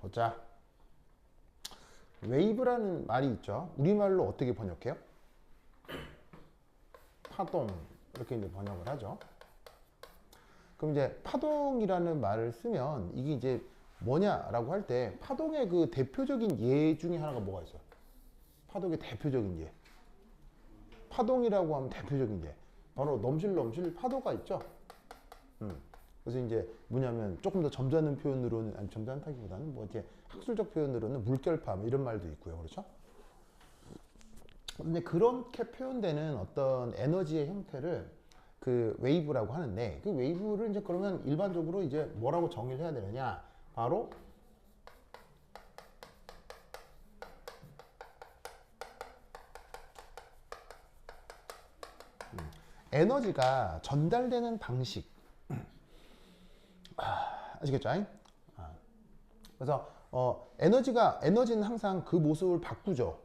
보자. 웨이브라는 말이 있죠. 우리말로 어떻게 번역해요? 파동 이렇게 이제 번역을 하죠. 그럼 이제 파동이라는 말을 쓰면 이게 이제 뭐냐라고 할 때 파동의 그 대표적인 예 중에 하나가 뭐가 있어요? 파동의 대표적인 예. 파동이라고 하면 대표적인 예. 바로 넘실넘실 파도가 있죠. 그래서 이제 뭐냐면 조금 더 점잖은 표현으로는, 아니 점잖다기보다는 뭐 이제 학술적 표현으로는 물결파 뭐 이런 말도 있고요. 그렇죠? 근데 그렇게 표현되는 어떤 에너지의 형태를 그 웨이브라고 하는데, 그 웨이브를 이제 그러면 일반적으로 이제 뭐라고 정의를 해야 되느냐? 바로 에너지가 전달되는 방식. 아시겠죠? 그래서 에너지는 항상 그 모습을 바꾸죠.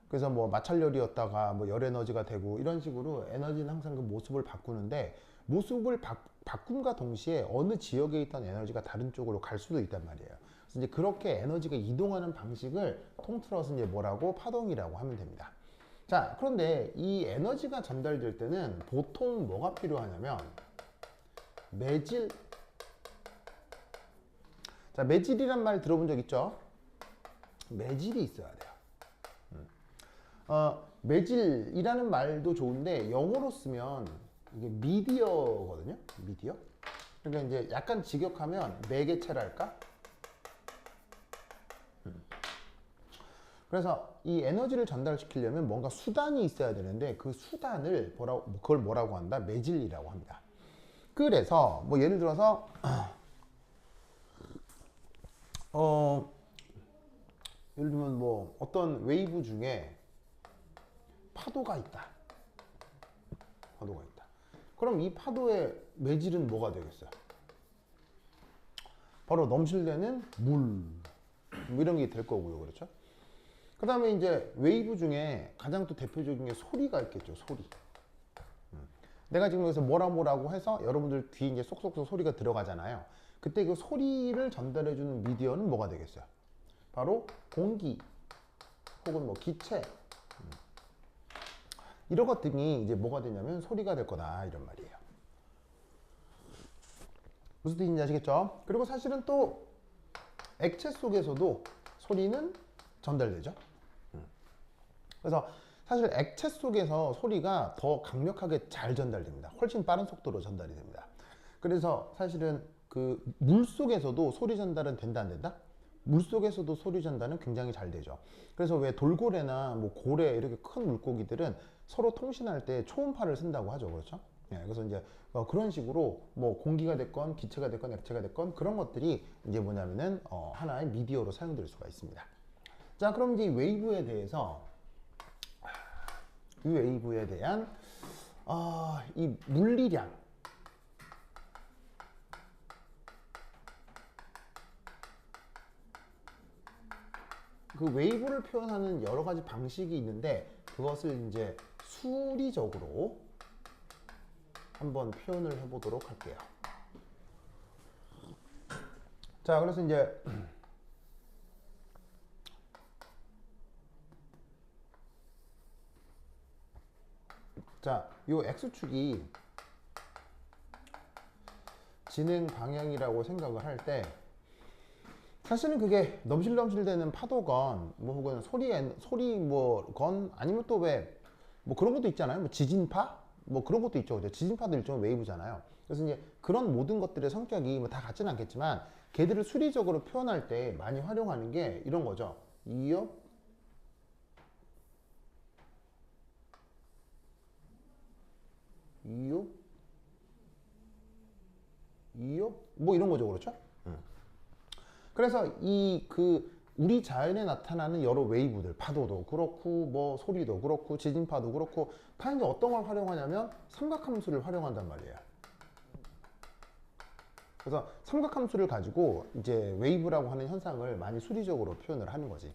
그래서 뭐 마찰열이었다가 뭐 열 에너지가 되고 이런 식으로 에너지는 항상 그 모습을 바꾸는데, 모습을 바꿈과 동시에 어느 지역에 있던 에너지가 다른 쪽으로 갈 수도 있단 말이에요. 그래서 이제 그렇게 에너지가 이동하는 방식을 통틀어서 이제 뭐라고 파동이라고 하면 됩니다. 자, 그런데 이 에너지가 전달될 때는 보통 뭐가 필요하냐면 매질. 자, 매질이란 말 들어본 적 있죠? 매질이 있어야 돼요. 매질이라는 말도 좋은데 영어로 쓰면 이게 미디어거든요. 미디어. 그러니까 이제 약간 직역하면 매개체랄까? 그래서 이 에너지를 전달시키려면 뭔가 수단이 있어야 되는데, 그 수단을 그걸 뭐라고 한다? 매질이라고 합니다. 그래서 뭐 예를 들어서 예를 들면 뭐 어떤 웨이브 중에 파도가 있다. 파도가 있다. 그럼 이 파도의 매질은 뭐가 되겠어요? 바로 넘실대는 물. 뭐 이런 게 될 거고요. 그렇죠? 그 다음에 이제 웨이브 중에 가장 또 대표적인 게 소리가 있겠죠. 소리. 내가 지금 여기서 뭐라고 해서 여러분들 귀에 이제 쏙쏙쏙 소리가 들어가잖아요. 그때 그 소리를 전달해주는 미디어는 뭐가 되겠어요? 바로 공기 혹은 뭐 기체, 이런 것들이 이제 뭐가 되냐면 소리가 될 거다, 이런 말이에요. 무슨 뜻인지 아시겠죠? 그리고 사실은 또 액체 속에서도 소리는 전달되죠. 그래서 사실 액체 속에서 소리가 더 강력하게 잘 전달됩니다. 훨씬 빠른 속도로 전달이 됩니다. 그래서 사실은 그 물 속에서도 소리 전달은 된다, 안 된다? 물 속에서도 소리 전달은 굉장히 잘 되죠. 그래서 왜 돌고래나 뭐 고래 이렇게 큰 물고기들은 서로 통신할 때 초음파를 쓴다고 하죠. 그렇죠? 예, 그래서 이제 그런 식으로 뭐 공기가 됐건 기체가 됐건 액체가 됐건 그런 것들이 이제 뭐냐면은 하나의 미디어로 사용될 수가 있습니다. 자, 그럼 이제 이 웨이브에 대한 이 물리량, 그 웨이브를 표현하는 여러 가지 방식이 있는데, 그것을 이제 수리적으로 한번 표현을 해보도록 할게요. 자, 그래서 이제 자, 요 X축이 진행 방향이라고 생각을 할 때, 사실은 그게 넘실넘실 되는 파도건 뭐 혹은 소리 뭐건 아니면 또 왜 뭐 그런 것도 있잖아요. 뭐 지진파 뭐 그런 것도 있죠. 그죠? 지진파도 일종의 웨이브잖아요. 그래서 이제 그런 모든 것들의 성격이 뭐 다 같지는 않겠지만, 걔들을 수리적으로 표현할 때 많이 활용하는 게 이런 거죠. 이업, 이업, 이업 뭐 이런 거죠. 그렇죠? 그래서 우리 자연에 나타나는 여러 웨이브들, 파도도 그렇고 뭐 소리도 그렇고 지진파도 그렇고 다 이제 어떤 걸 활용하냐면 삼각함수를 활용한단 말이에요. 그래서 삼각함수를 가지고 이제 웨이브라고 하는 현상을 많이 수리적으로 표현을 하는 거지.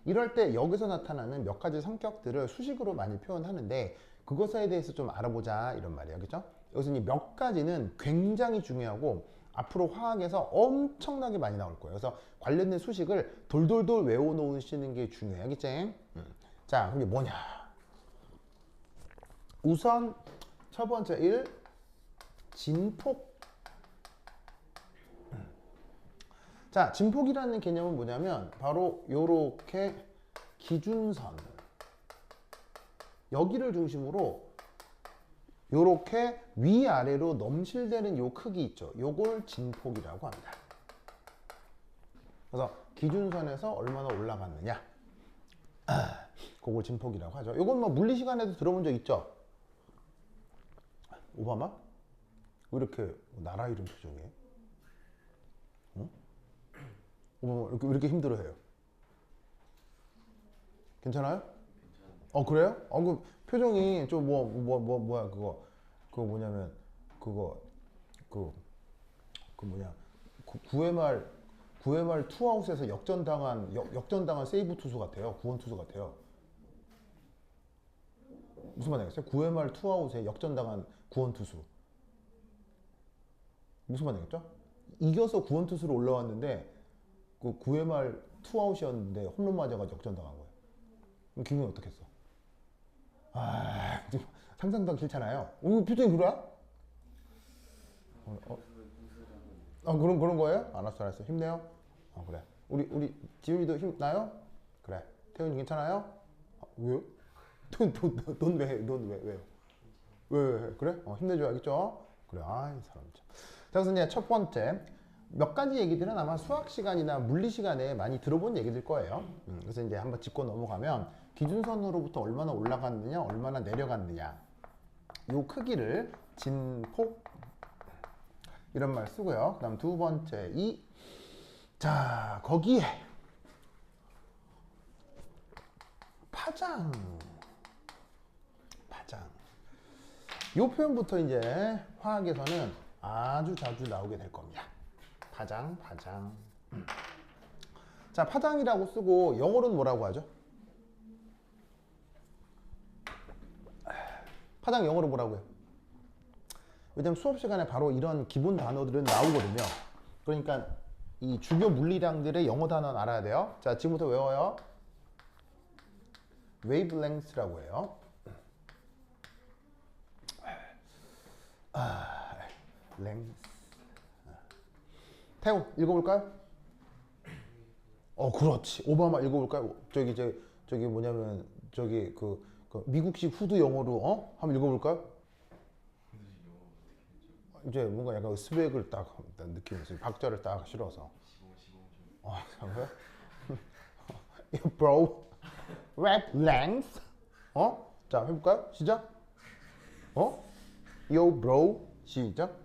이럴 때 여기서 나타나는 몇 가지 성격들을 수식으로 많이 표현하는데, 그것에 대해서 좀 알아보자, 이런 말이에요. 그죠? 여기서 이 몇 가지는 굉장히 중요하고 앞으로 화학에서 엄청나게 많이 나올 거예요. 그래서 관련된 수식을 돌돌돌 외워놓으시는 게 중요해요. 알겠지? 자, 그게 뭐냐? 우선 첫 번째 1, 진폭. 자, 진폭이라는 개념은 뭐냐면 바로 요렇게 기준선 여기를 중심으로 요렇게 위아래로 넘실대는 요 크기 있죠. 요걸 진폭이라고 합니다. 그래서 기준선에서 얼마나 올라갔느냐, 그걸 진폭이라고 하죠. 요건 뭐 물리 시간에도 들어본 적 있죠? 오바마? 왜 이렇게 나라 이름 표정이에요? 어? 오바마 왜 이렇게 힘들어해요? 괜찮아요? 그래요? 그 표정이 좀 뭐야 그거 뭐냐면 그 뭐냐 구회말 투아웃에서 역전당한 세이브 투수 같아요. 구원 투수 같아요. 무슨 말이겠어요? 구회말 투아웃에 역전당한 구원 투수. 무슨 말이겠죠? 이겨서 구원 투수로 올라왔는데 그 구회말 투아웃이었는데 홈런 맞아가지고 역전당한 거예요. 그럼 기분이 어떻겠어? 상상도 하기 싫잖아요. 표정이 그래? 그런 거예요? 알았어. 힘내요. 그래. 우리 지훈이도 힘나요? 그래. 태훈이 괜찮아요? 왜요? 넌 왜요? 왜? 그래? 힘내줘야겠죠? 그래. 이 사람 참. 자, 그래서 이제 첫 번째 몇 가지 얘기들은 아마 수학 시간이나 물리 시간에 많이 들어본 얘기들 거예요. 그래서 이제 한번 짚고 넘어가면 기준선으로부터 얼마나 올라갔느냐, 얼마나 내려갔느냐, 요 크기를 진폭 이런 말 쓰고요. 그다음 두 번째 자, 거기에 파장. 요 표현부터 이제 화학에서는 아주 자주 나오게 될 겁니다. 파장. 자, 파장이라고 쓰고 영어로는 뭐라고 하죠? 파장 영어로 뭐라고 해요? 왜냐면 수업 시간에 바로 이런 기본 단어들은 나오거든요. 그러니까 이 주요 물리량들의 영어 단어는 알아야 돼요. 자, 지금부터 외워요. wavelength라고 해요. length. 태우 읽어볼까요? 그렇지. 오바마 읽어볼까요? 저기 뭐냐면 저기 그 미국식 후드 영어로 한번 읽어볼까요? 이제 뭔가 약간 스웩을 딱 느끼면서 박자를 딱 실어서. 그래? Bro, wavelength. 자, 해볼까요? 시작. Yo, bro. 시작.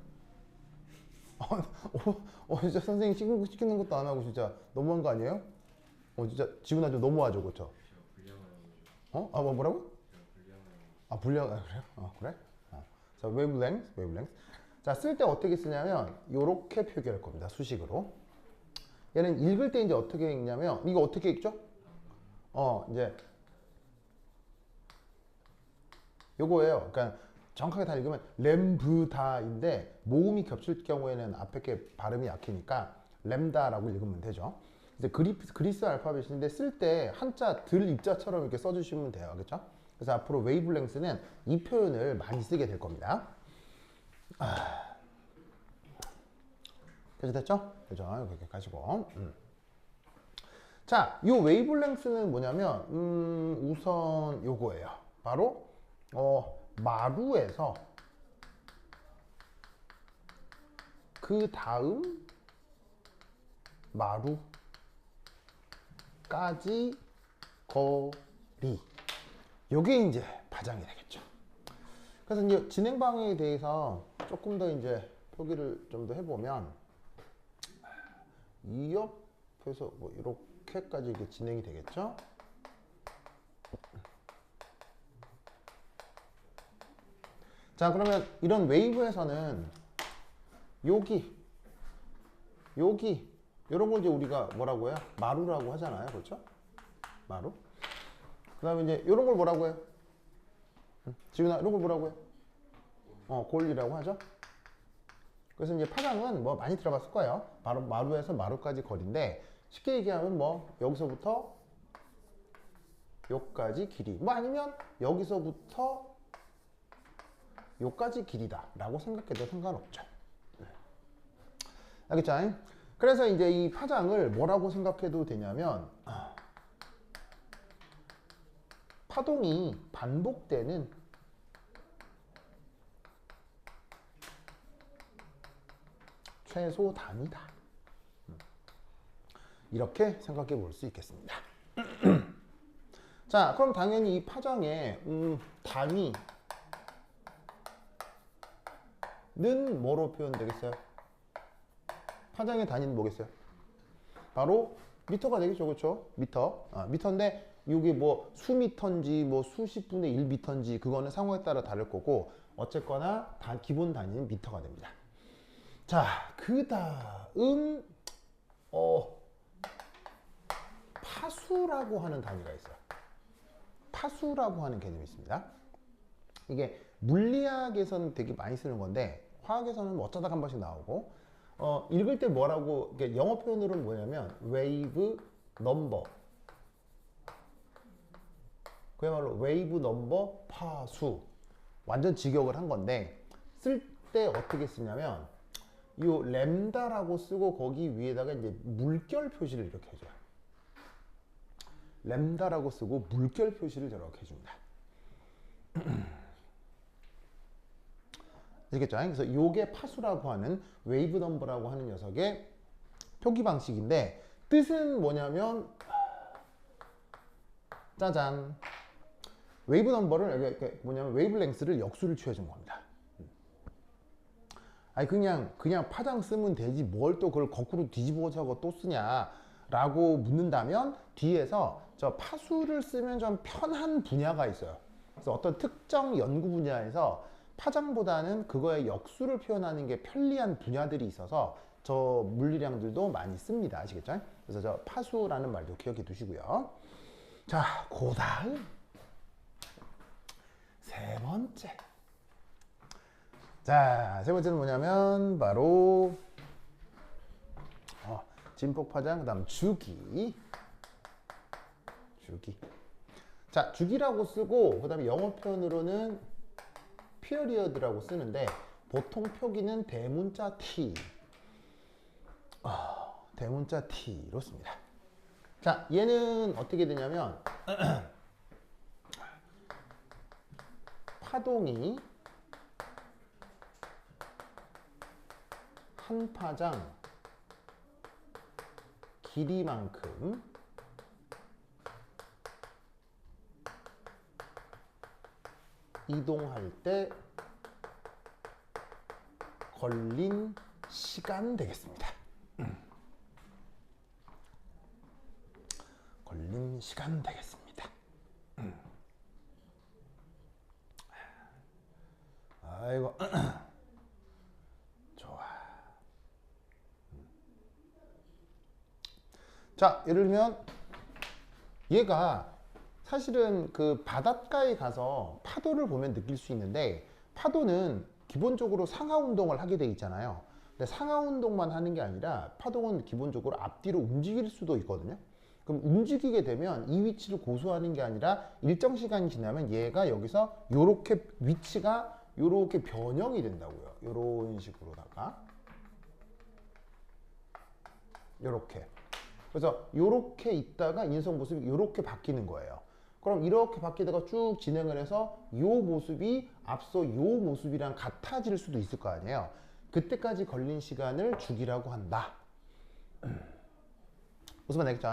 진짜 선생님 시키는 것도 안 하고 진짜 너무한 거 아니에요? 진짜 지훈아 좀 너무하죠, 그렇죠? 뭐라고? 불량. 그래요? 그래? 자, wavelength. 자, 쓸 때 어떻게 쓰냐면 요렇게 표기할 겁니다. 수식으로. 얘는 읽을 때 이제 어떻게 읽냐면 이거 어떻게 읽죠? 이제 요거예요. 그러니까 정확하게 다 읽으면 램브다인데 모음이 겹칠 경우에는 앞에 게 발음이 약해니까 램다라고 읽으면 되죠. 이제 그리스 알파벳인데 쓸 때 한자 들 입자처럼 이렇게 써주시면 돼요. 그렇죠? 그래서 앞으로 웨이블랭스는 이 표현을 많이 쓰게 될 겁니다. 됐죠? 그죠? 이렇게 가시고. 자, 이 웨이블랭스는 뭐냐면 우선 요거예요. 바로 마루에서 그 다음 마루까지 거리. 요게 이제 파장이 되겠죠. 그래서 이제 진행 방향에 대해서 조금 더 이제 표기를 좀 더 해보면 이 옆에서 뭐 이렇게까지 이렇게 진행이 되겠죠. 자, 그러면 이런 웨이브에서는 여기 이런 걸 이제 우리가 뭐라고 해요? 마루라고 하잖아요. 그렇죠? 마루. 그 다음에 이제 이런 걸 뭐라고 해요? 지훈아, 이런 걸 뭐라고 해요? 골이라고 하죠? 그래서 이제 파장은 뭐 많이 들어봤을 거예요. 바로 마루에서 마루까지 거리인데 쉽게 얘기하면 뭐 여기서부터 요까지 길이, 뭐 아니면 여기서부터 요까지 길이다 라고 생각해도 상관없죠. 알겠죠? 그래서 이제 이 파장을 뭐라고 생각해도 되냐면 파동이 반복되는 최소 단위다. 이렇게 생각해 볼 수 있겠습니다. 자, 그럼 당연히 이 파장의 단위는 뭐로 표현되겠어요? 파장의 단위는 뭐겠어요? 바로 미터가 되겠죠, 그렇죠? 미터. 미터인데 이게 뭐 수미터인지 뭐 수십 분의 1미터인지 그거는 상황에 따라 다를 거고 어쨌거나 기본 단위는 미터가 됩니다. 자, 그 다음 파수라고 하는 단위가 있어요. 파수라고 하는 개념이 있습니다. 이게 물리학에서는 되게 많이 쓰는 건데 화학에서는 뭐 어쩌다가 한 번씩 나오고 읽을 때 뭐라고 영어 표현으로는 뭐냐면 웨이브 넘버, 그야말로 웨이브 넘버 파수, 완전 직역을 한 건데 쓸 때 어떻게 쓰냐면 요 램다라고 쓰고 거기 위에다가 이제 물결 표시를 이렇게 해줘요. 램다라고 쓰고 물결 표시를 이렇게 해줍니다. 알겠죠? 그래서 요게 파수라고 하는 웨이브 넘버라고 하는 녀석의 표기 방식인데 뜻은 뭐냐면 짜잔, 웨이브 넘버를 뭐냐면 웨이브랭스를 역수를 취해준 겁니다. 아니 그냥 파장 쓰면 되지 뭘 또 그걸 거꾸로 뒤집어서 또 쓰냐라고 묻는다면 뒤에서 저 파수를 쓰면 좀 편한 분야가 있어요. 그래서 어떤 특정 연구 분야에서 파장보다는 그거의 역수를 표현하는 게 편리한 분야들이 있어서 저 물리량들도 많이 씁니다. 아시겠죠? 그래서 저 파수라는 말도 기억해 두시고요. 자, 그 다음 세 번째. 자, 세 번째는 뭐냐면 바로 진폭 파장, 그다음 주기. 자, 주기라고 쓰고 그다음에 영어 표현으로는 period라고 쓰는데 보통 표기는 대문자 T. 대문자 T로 씁니다. 자, 얘는 어떻게 되냐면 파동이 한 파장 길이만큼 이동할 때 걸린 시간 되겠습니다. 걸린 시간 되겠습니다. 아이고. 좋아. 자, 예를 들면 얘가 사실은 그 바닷가에 가서 파도를 보면 느낄 수 있는데 파도는 기본적으로 상하 운동을 하게 돼 있잖아요. 근데 상하 운동만 하는 게 아니라 파동은 기본적으로 앞뒤로 움직일 수도 있거든요. 그럼 움직이게 되면 이 위치를 고수하는 게 아니라 일정 시간이 지나면 얘가 여기서 요렇게 위치가 요렇게 변형이 된다고요. 요런 식으로다가 요렇게. 그래서 요렇게 있다가 인성 모습이 요렇게 바뀌는 거예요. 그럼 이렇게 바뀌다가 쭉 진행을 해서 요 모습이 앞서 요 모습이랑 같아질 수도 있을 거 아니에요. 그때까지 걸린 시간을 주기라고 한다. 무슨 말 되겠죠?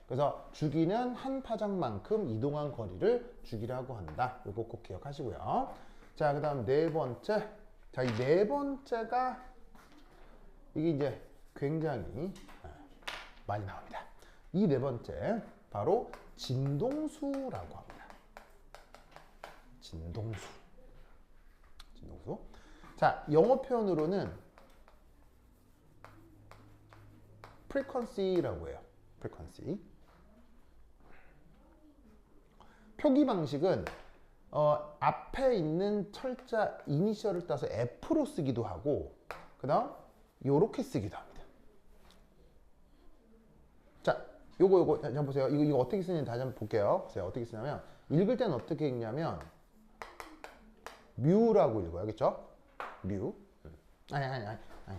그래서 주기는 한 파장만큼 이동한 거리를 주기라고 한다. 요거 꼭 기억하시고요. 자, 그 다음 네 번째. 자, 이 네 번째가 이게 이제 굉장히 많이 나옵니다. 이 네 번째 바로 진동수라고 합니다. 진동수. 자, 영어 표현으로는 frequency라고 해요. frequency. 표기 방식은 앞에 있는 철자 이니셜을 따서 F로 쓰기도 하고 그 다음 요렇게 쓰기도 합니다. 자, 요거 잠깐 보세요. 이거 어떻게 쓰는지 다시 한번 볼게요. 보세요. 어떻게 쓰냐면 읽을 때는 어떻게 읽냐면 뮤라고 읽어요. 알겠죠? 뮤. 아니.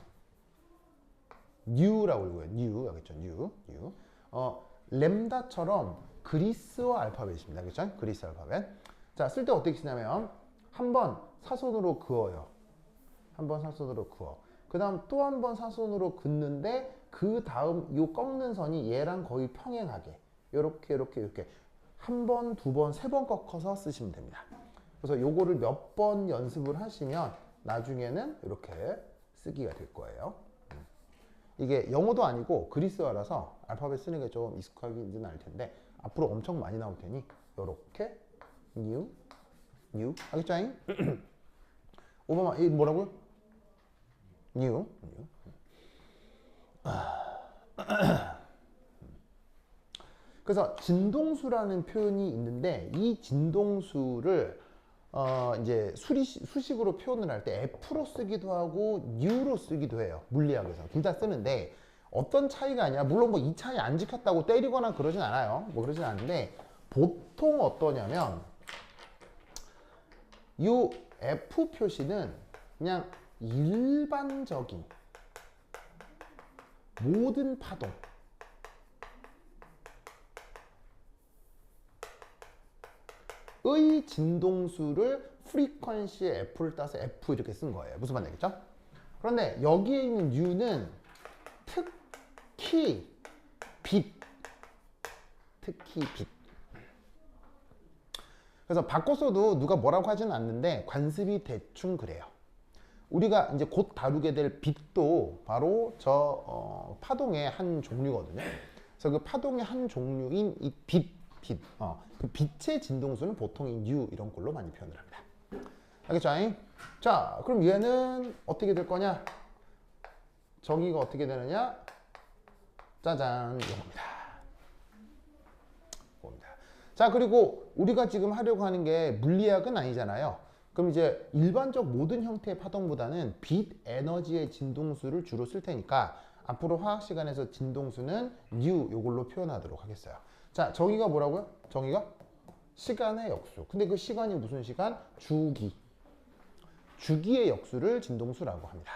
뉴라고 읽어요. 뉴. 알겠죠? 뉴. 램다처럼 그리스어 알파벳입니다. 알겠죠? 그리스 알파벳. 자, 쓸 때 어떻게 쓰냐면 한 번 사선으로 그어요. 한 번 사선으로 그어. 그 다음 또 한 번 사선으로 긋는데 그 다음 요 꺾는 선이 얘랑 거의 평행하게 요렇게 한 번, 두 번, 세 번 꺾어서 쓰시면 됩니다. 그래서 요거를 몇 번 연습을 하시면 나중에는 이렇게 쓰기가 될 거예요. 이게 영어도 아니고 그리스어라서 알파벳 쓰는 게 좀 익숙하지는 않을 텐데 앞으로 엄청 많이 나올 테니 요렇게 new 알겠죠? 오바마 이 뭐라고요? new. 그래서 진동수라는 표현이 있는데 이 진동수를 이제 수식으로 표현을 할 때 F로 쓰기도 하고 U로 쓰기도 해요. 물리학에서 둘 다 쓰는데 어떤 차이가 아니라 물론 뭐 이 차이 안 지켰다고 때리거나 그러진 않아요. 뭐 그러진 않은데 보통 어떠냐면 이 F 표시는 그냥 일반적인 모든 파동 의 진동수를 프리퀀시의 F를 따서 F 이렇게 쓴 거예요. 무슨 말인지 알겠죠? 그런데 여기에 있는 U는 특히 빛. 그래서 바꿨어도 누가 뭐라고 하지는 않는데 관습이 대충 그래요. 우리가 이제 곧 다루게 될 빛도 바로 저 파동의 한 종류거든요. 그래서 그 파동의 한 종류인 이 그 빛의 진동수는 보통 이 뉴 이런 걸로 많이 표현을 합니다. 알겠죠? 자, 그럼 얘는 어떻게 될 거냐? 저기가 어떻게 되느냐? 짜잔, 이겁니다. 자, 그리고 우리가 지금 하려고 하는 게 물리학은 아니잖아요. 그럼 이제 일반적 모든 형태의 파동보다는 빛 에너지의 진동수를 주로 쓸 테니까 앞으로 화학 시간에서 진동수는 뉴 요걸로 표현하도록 하겠어요. 자, 저기가 뭐라고요? 저기가 시간의 역수. 근데 그 시간이 무슨 시간? 주기. 주기의 역수를 진동수라고 합니다.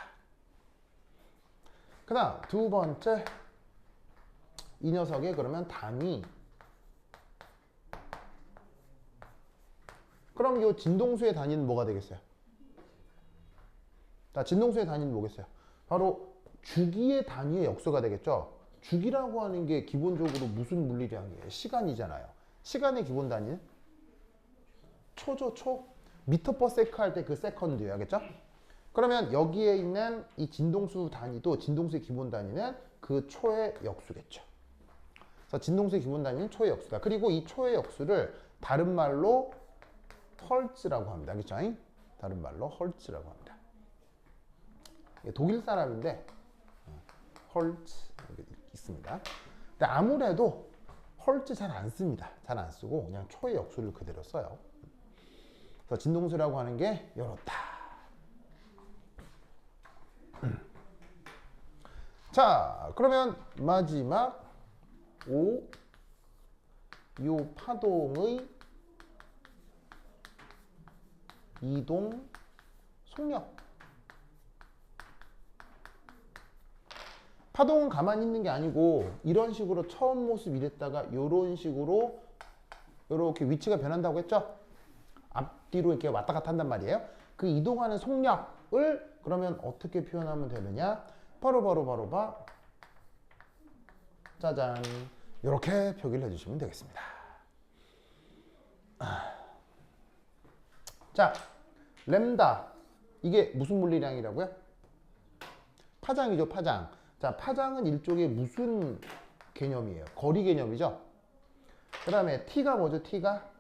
그 다음 두 번째 이 녀석의 그러면 단위. 그럼 이 진동수의 단위는 뭐가 되겠어요? 자, 진동수의 단위는 뭐겠어요? 바로 주기의 단위의 역수가 되겠죠. 주기라고 하는 게 기본적으로 무슨 물리량이에요? 시간이잖아요. 시간의 기본 단위는 초죠, 초. 미터 퍼 세크 할 때 그 세컨드예요. 알겠죠? 그러면 여기에 있는 이 진동수 단위도 진동수의 기본 단위는 그 초의 역수겠죠. 그래서 진동수의 기본 단위는 초의 역수다. 그리고 이 초의 역수를 다른 말로 헐츠라고 합니다. 알겠죠? 다른 말로 헐츠라고 합니다. 독일 사람인데 헐츠 있습니다. 근데 아무래도 헐츠 잘 안 씁니다. 잘 안 쓰고 그냥 초의 역수를 그대로 써요. 그래서 진동수라고 하는 게 이렇다. 자, 그러면 마지막 요 파동의 이동 속력. 파동은 가만히 있는 게 아니고 이런 식으로 처음 모습 이랬다가 이런 식으로 이렇게 위치가 변한다고 했죠? 앞뒤로 이렇게 왔다 갔다 한단 말이에요. 그 이동하는 속력을 그러면 어떻게 표현하면 되느냐? 바로 짜잔, 이렇게 표기를 해주시면 되겠습니다. 자, 램다 이게 무슨 물리량이라고요? 파장이죠, 파장. 자, 파장은 일종의 무슨 개념이에요? 거리 개념이죠. 그 다음에 t가 뭐죠? t가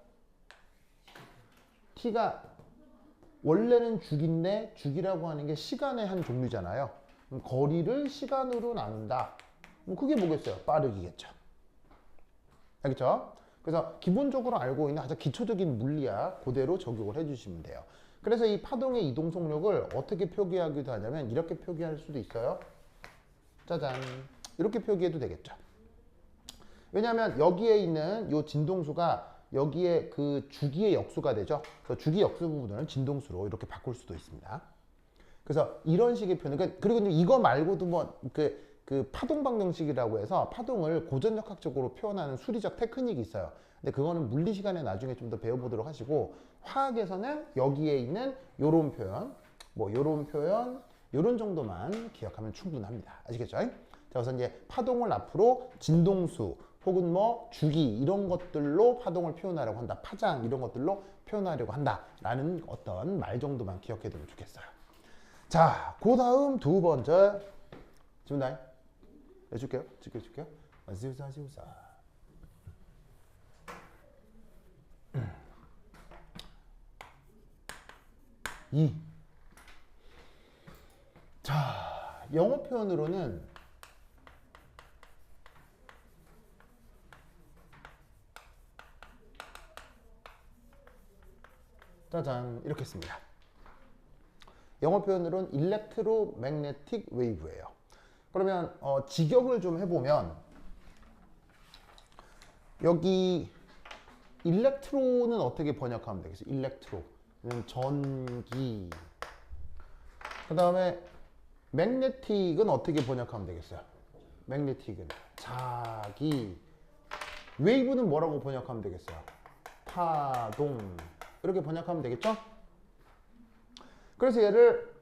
원래는 주기인데 주기라고 하는 게 시간의 한 종류잖아요. 그럼 거리를 시간으로 나눈다. 뭐 그게 뭐겠어요? 빠르기겠죠. 알겠죠? 그래서 기본적으로 알고 있는 아주 기초적인 물리학 그대로 적용을 해주시면 돼요. 그래서 이 파동의 이동 속력을 어떻게 표기하기도 하냐면 이렇게 표기할 수도 있어요. 짜잔. 이렇게 표기해도 되겠죠. 왜냐하면 여기에 있는 이 진동수가 여기에 그 주기의 역수가 되죠. 그래서 주기 역수 부분을 진동수로 이렇게 바꿀 수도 있습니다. 그래서 이런 식의 표현. 그리고 이거 말고도 뭐 그 파동 방정식이라고 해서 파동을 고전역학적으로 표현하는 수리적 테크닉이 있어요. 근데 그거는 물리 시간에 나중에 좀 더 배워보도록 하시고, 화학에서는 여기에 있는 요런 표현, 뭐 요런 표현, 요런 정도만 기억하면 충분합니다. 아시겠죠? 자, 그래서 이제 파동을 앞으로 진동수 혹은 뭐 주기 이런 것들로 파동을 표현하려고 한다. 파장 이런 것들로 표현하려고 한다라는 어떤 말 정도만 기억해두면 좋겠어요. 자, 그 다음 두 번째 지훈아 해줄게요. 지켜줄게요. 지우사. 자, 영어 표현으로는 짜잔 이렇게 씁니다. 영어 표현으로는 electromagnetic wave예요. 그러면 직역을 좀 해보면 여기 일렉트로는 어떻게 번역하면 되겠어요? 일렉트로는 전기. 그 다음에 magnetic은 어떻게 번역하면 되겠어요? magnetic은 자기. wave는 뭐라고 번역하면 되겠어요? 파동. 이렇게 번역하면 되겠죠? 그래서 얘를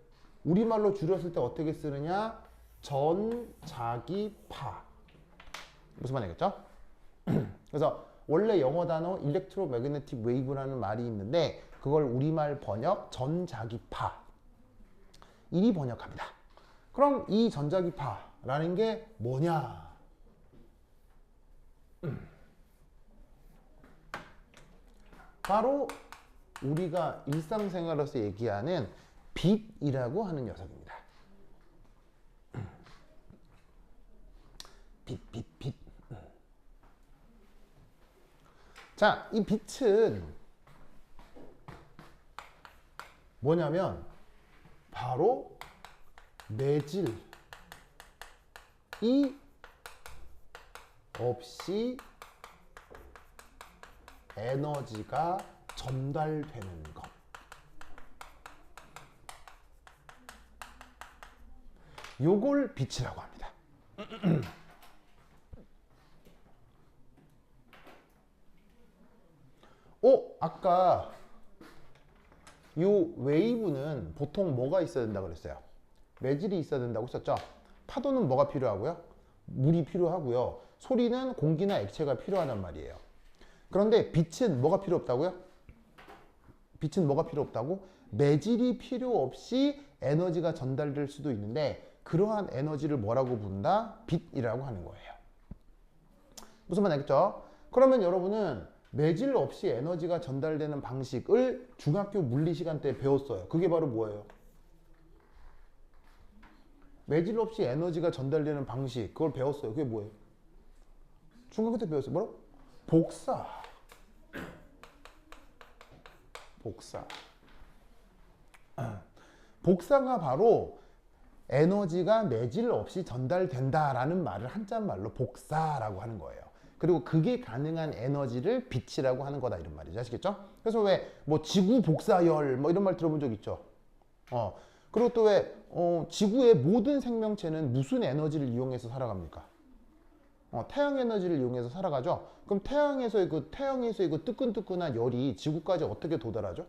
우리말로 줄였을 때 어떻게 쓰느냐? 전자기파. 무슨 말이겠죠? 그래서 원래 영어 단어 electromagnetic wave라는 말이 있는데 그걸 우리말 번역 전자기파 이리 번역합니다. 그럼 이 전자기파라는 게 뭐냐? 바로 우리가 일상생활에서 얘기하는 빛이라고 하는 녀석입니다. 빛. 자, 이 빛은 뭐냐면 바로 매질이 없이 에너지가 전달되는 것. 요걸 빛이라고 합니다. 아까 요 웨이브는 보통 뭐가 있어야 된다고 그랬어요? 매질이 있어야 된다고 했었죠? 파도는 뭐가 필요하고요? 물이 필요하고요. 소리는 공기나 액체가 필요하단 말이에요. 그런데 빛은 뭐가 필요 없다고요? 빛은 뭐가 필요 없다고? 매질이 필요 없이 에너지가 전달될 수도 있는데 그러한 에너지를 뭐라고 부른다? 빛이라고 하는 거예요. 무슨 말 알겠죠? 그러면 여러분은 매질 없이 에너지가 전달되는 방식을 중학교 물리 시간 때 배웠어요. 그게 바로 뭐예요? 매질 없이 에너지가 전달되는 방식, 그걸 배웠어요. 그게 뭐예요? 중학교 때 배웠어요. 뭐라고? 복사. 복사가 바로 에너지가 매질 없이 전달된다라는 말을 한자말로 복사라고 하는 거예요. 그리고 그게 가능한 에너지를 빛이라고 하는 거다 이런 말이죠. 아시겠죠? 그래서 왜 뭐 지구 복사열 뭐 이런 말 들어본 적 있죠? 그리고 또 왜 지구의 모든 생명체는 무슨 에너지를 이용해서 살아갑니까? 태양 에너지를 이용해서 살아가죠. 그럼 태양에서의 그 뜨끈뜨끈한 열이 지구까지 어떻게 도달하죠?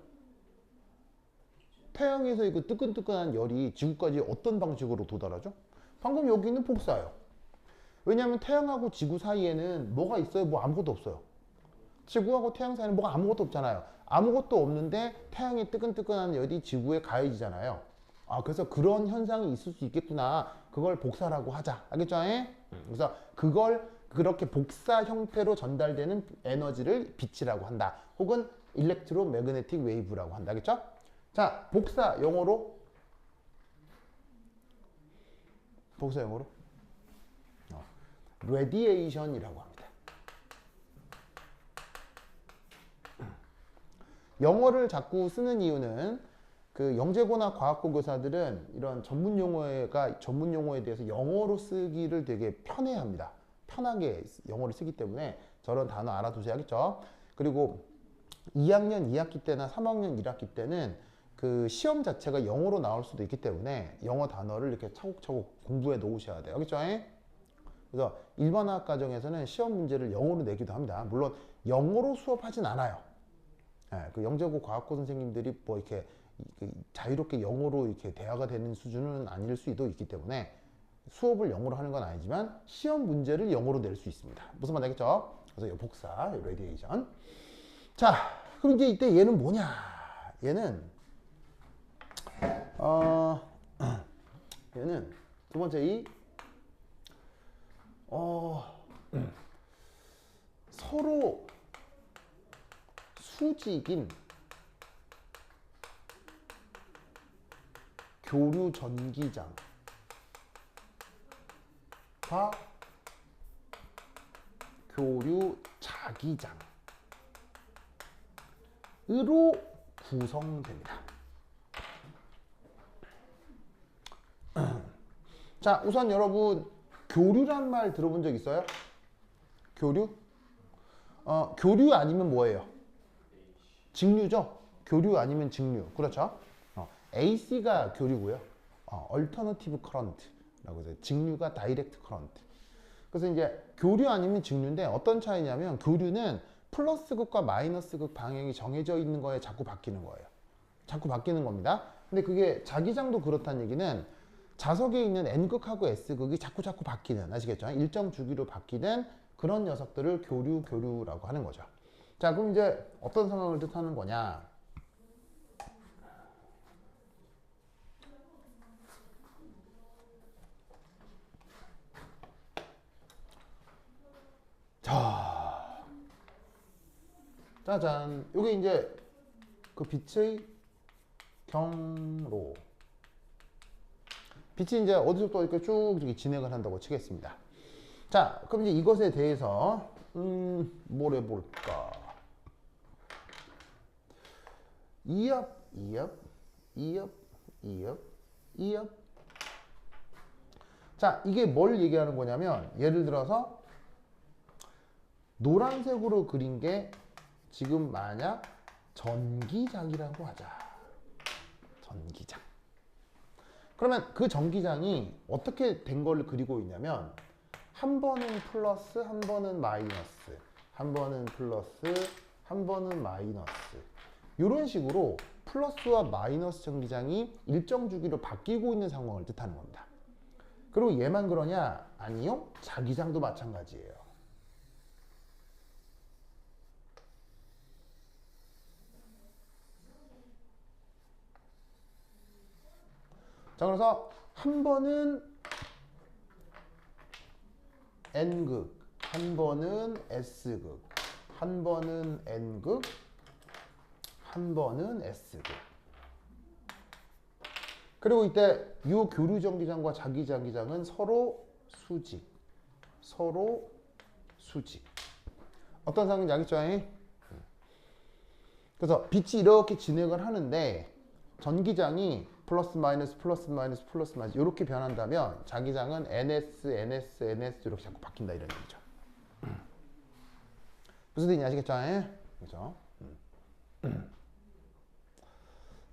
태양에서의 그 뜨끈뜨끈한 열이 지구까지 어떤 방식으로 도달하죠? 방금 여기 있는 복사예요. 왜냐하면 태양하고 지구 사이에는 뭐가 있어요? 뭐 아무것도 없어요. 지구하고 태양 사이에는 뭐가 아무것도 없잖아요. 아무것도 없는데 태양의 뜨끈뜨끈한 열이 지구에 가해지잖아요. 그래서 그런 현상이 있을 수 있겠구나. 그걸 복사라고 하자. 알겠죠? 그래서 그걸 그렇게 복사 형태로 전달되는 에너지를 빛이라고 한다. 혹은 일렉트로매그네틱 웨이브라고 한다. 알겠죠? 자, 복사 영어로 레디에이션이라고 합니다. 영어를 자꾸 쓰는 이유는 그 영재고나 과학고 교사들은 이런 전문 용어에 대해서 영어로 쓰기를 되게 편해합니다. 편하게 영어를 쓰기 때문에 저런 단어 알아두셔야겠죠. 그리고 2학년 2학기 때나 3학년 1학기 때는 그 시험 자체가 영어로 나올 수도 있기 때문에 영어 단어를 이렇게 차곡차곡 공부해 놓으셔야 돼요. 그렇죠? 그래서 일반화학 과정에서는 시험 문제를 영어로 내기도 합니다. 물론 영어로 수업하진 않아요. 그 영재고 과학고 선생님들이 뭐 이렇게 자유롭게 영어로 이렇게 대화가 되는 수준은 아닐 수도 있기 때문에 수업을 영어로 하는 건 아니지만 시험 문제를 영어로 낼 수 있습니다. 무슨 말인지 알겠죠? 그래서 이 복사, 이 레디에이션. 자, 그럼 이제 이때 얘는 뭐냐? 얘는 얘는 두 번째 서로 수직인 교류 전기장과 교류 자기장으로 구성됩니다. 자, 우선 여러분 교류란 말 들어본 적 있어요? 교류? 교류 아니면 뭐예요? 직류죠? 교류 아니면 직류. 그렇죠? AC가 교류고요. Alternative Current라고 해서 직류가 Direct Current. 그래서 이제 교류 아니면 직류인데 어떤 차이냐면 교류는 플러스 극과 마이너스 극 방향이 정해져 있는 거에 자꾸 바뀌는 거예요. 자꾸 바뀌는 겁니다. 근데 그게 자기장도 그렇다는 얘기는 자석에 있는 N극하고 S극이 자꾸 바뀌는, 아시겠죠? 일정 주기로 바뀌는 그런 녀석들을 교류라고 하는 거죠. 자, 그럼 이제 어떤 상황을 뜻하는 거냐? 자, 짜잔. 이게 이제 그 빛의 경로. 빛이 이제 어디서부터 이렇게 쭉 진행을 한다고 치겠습니다. 자, 그럼 이제 이것에 대해서 뭘 해볼까? 이압. 자, 이게 뭘 얘기하는 거냐면 예를 들어서 노란색으로 그린 게 지금 만약 전기장이라고 하자. 전기장. 그러면 그 전기장이 어떻게 된 걸 그리고 있냐면 한 번은 플러스, 한 번은 마이너스, 한 번은 플러스, 한 번은 마이너스. 이런 식으로 플러스와 마이너스 전기장이 일정 주기로 바뀌고 있는 상황을 뜻하는 겁니다. 그리고 얘만 그러냐? 아니요. 자기장도 마찬가지예요. 자, 그래서 한 번은 N극, 한 번은 S극, 한 번은 N극, 한 번은 S극. 그리고 이때 이 교류 전기장과 자기장기장은 서로 수직. 어떤 상황인지 알겠죠? 그래서 빛이 이렇게 진행을 하는데 전기장이 플러스 마이너스 이렇게 변한다면 자기장은 NS 이렇게 자꾸 바뀐다 이런 얘기죠. 무슨 뜻인지 아시겠죠? 그렇죠?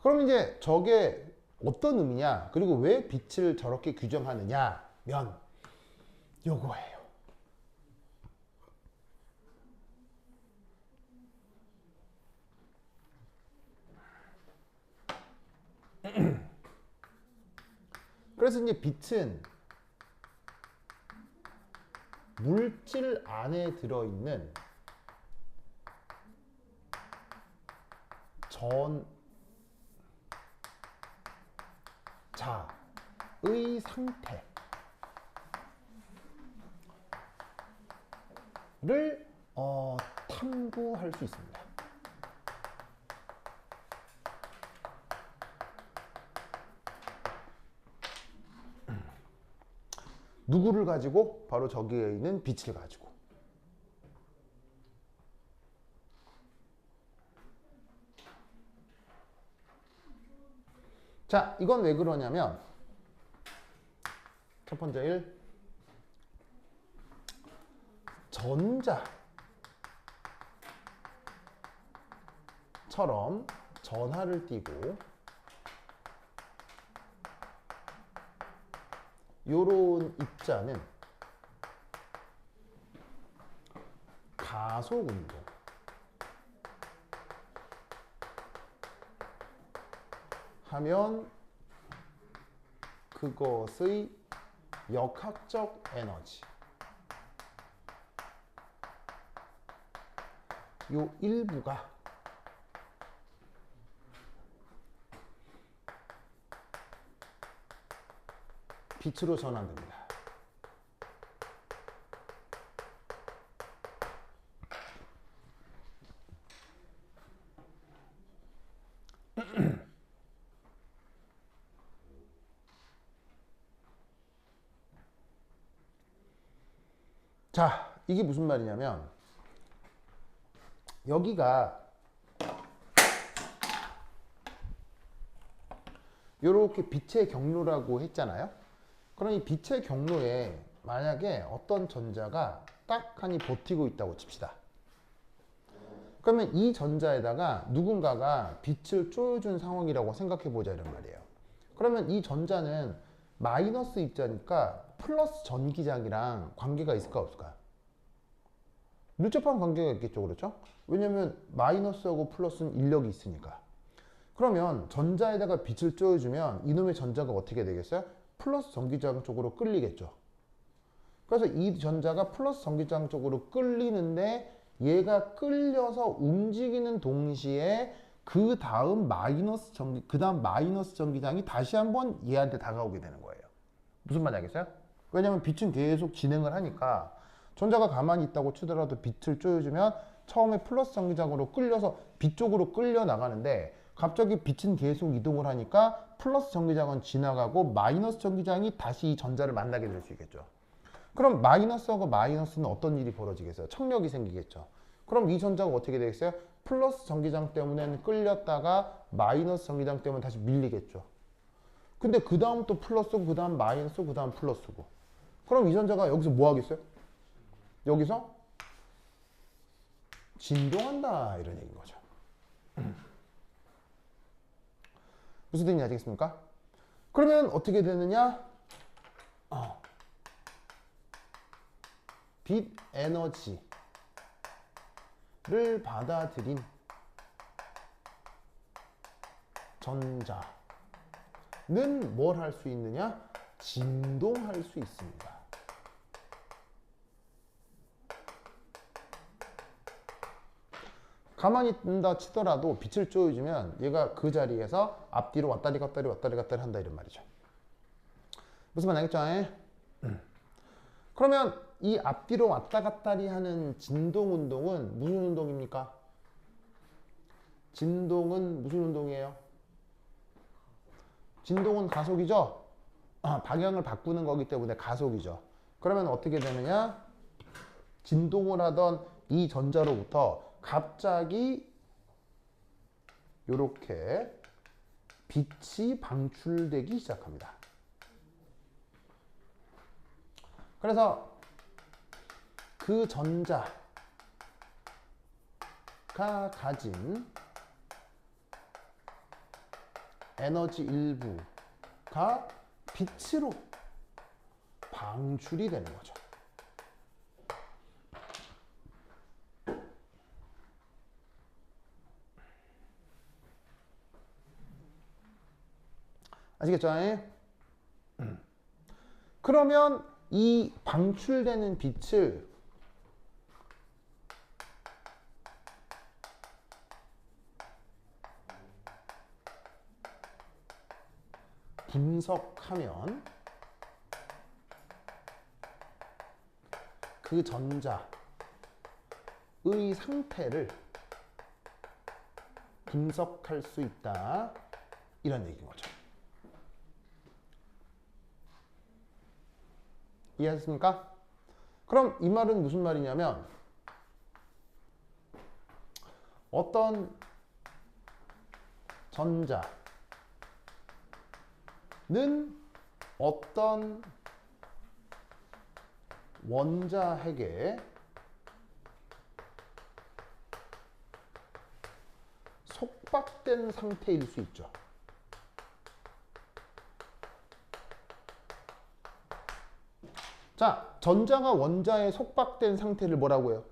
그럼 이제 저게 어떤 의미냐? 그리고 왜 빛을 저렇게 규정하느냐면 요거예요. 그래서 이제 빛은 물질 안에 들어있는 전자의 상태를 탐구할 수 있습니다. 누구를 가지고? 바로 저기에 있는 빛을 가지고. 자, 이건 왜 그러냐면 첫 번째 1 전자처럼 전하를 띠고 요런 입자는 가속운동 하면 그것의 역학적 에너지 요 일부가 빛으로 전환됩니다. 자, 이게 무슨 말이냐면 여기가 이렇게 빛의 경로라고 했잖아요. 그럼 이 빛의 경로에 만약에 어떤 전자가 딱 하니 버티고 있다고 칩시다. 그러면 이 전자에다가 누군가가 빛을 쪼여준 상황이라고 생각해 보자 이런 말이에요. 그러면 이 전자는 마이너스 입자니까 플러스 전기장이랑 관계가 있을까 없을까? 밀접한 관계가 있겠죠, 그렇죠? 왜냐면 마이너스하고 플러스는 인력이 있으니까. 그러면 전자에다가 빛을 쪼여주면 이놈의 전자가 어떻게 되겠어요? 플러스 전기장 쪽으로 끌리겠죠. 그래서 이 전자가 플러스 전기장 쪽으로 끌리는데 얘가 끌려서 움직이는 동시에 그 다음 마이너스 전기장이 다시 한번 얘한테 다가오게 되는 거예요. 무슨 말인지 알겠어요? 왜냐면 빛은 계속 진행을 하니까 전자가 가만히 있다고 치더라도 빛을 쪼여주면 처음에 플러스 전기장으로 끌려서 빛 쪽으로 끌려 나가는데 갑자기 빛은 계속 이동을 하니까 플러스 전기장은 지나가고 마이너스 전기장이 다시 이 전자를 만나게 될 수 있겠죠. 그럼 마이너스하고 마이너스는 어떤 일이 벌어지겠어요? 청력이 생기겠죠. 그럼 이 전자가 어떻게 되겠어요? 플러스 전기장 때문에는 끌렸다가 마이너스 전기장 때문에 다시 밀리겠죠. 근데 그 다음 또 플러스고 그 다음 마이너스고 그 다음 플러스고. 그럼 이 전자가 여기서 뭐 하겠어요? 여기서 진동한다 이런 얘기인 거죠. 무슨 뜻인지 아시겠습니까? 그러면 어떻게 되느냐? 빛 에너지를 받아들인 전자는 뭘 할 수 있느냐? 진동할 수 있습니다. 가만히 있다 치더라도 빛을 쪼여주면 얘가 그 자리에서 앞뒤로 왔다리 갔다리 한다 이런 말이죠. 무슨 말 알겠죠? 그러면 이 앞뒤로 왔다 갔다리 하는 진동 운동은 무슨 운동입니까? 진동은 무슨 운동이에요? 진동은 가속이죠? 방향을 바꾸는 거기 때문에 가속이죠. 그러면 어떻게 되느냐? 진동을 하던 이 전자로부터 갑자기 이렇게 빛이 방출되기 시작합니다. 그래서 그 전자가 가진 에너지 일부가 빛으로 방출이 되는 거죠. 아시겠죠? 그러면 이 방출되는 빛을 분석하면 그 전자의 상태를 분석할 수 있다 이런 얘기인 거죠. 이해하셨습니까? 그럼 이 말은 무슨 말이냐면 어떤 전자가 어떤 원자핵에 속박된 상태일 수 있죠. 자, 전자가 원자에 속박된 상태를 뭐라고 해요?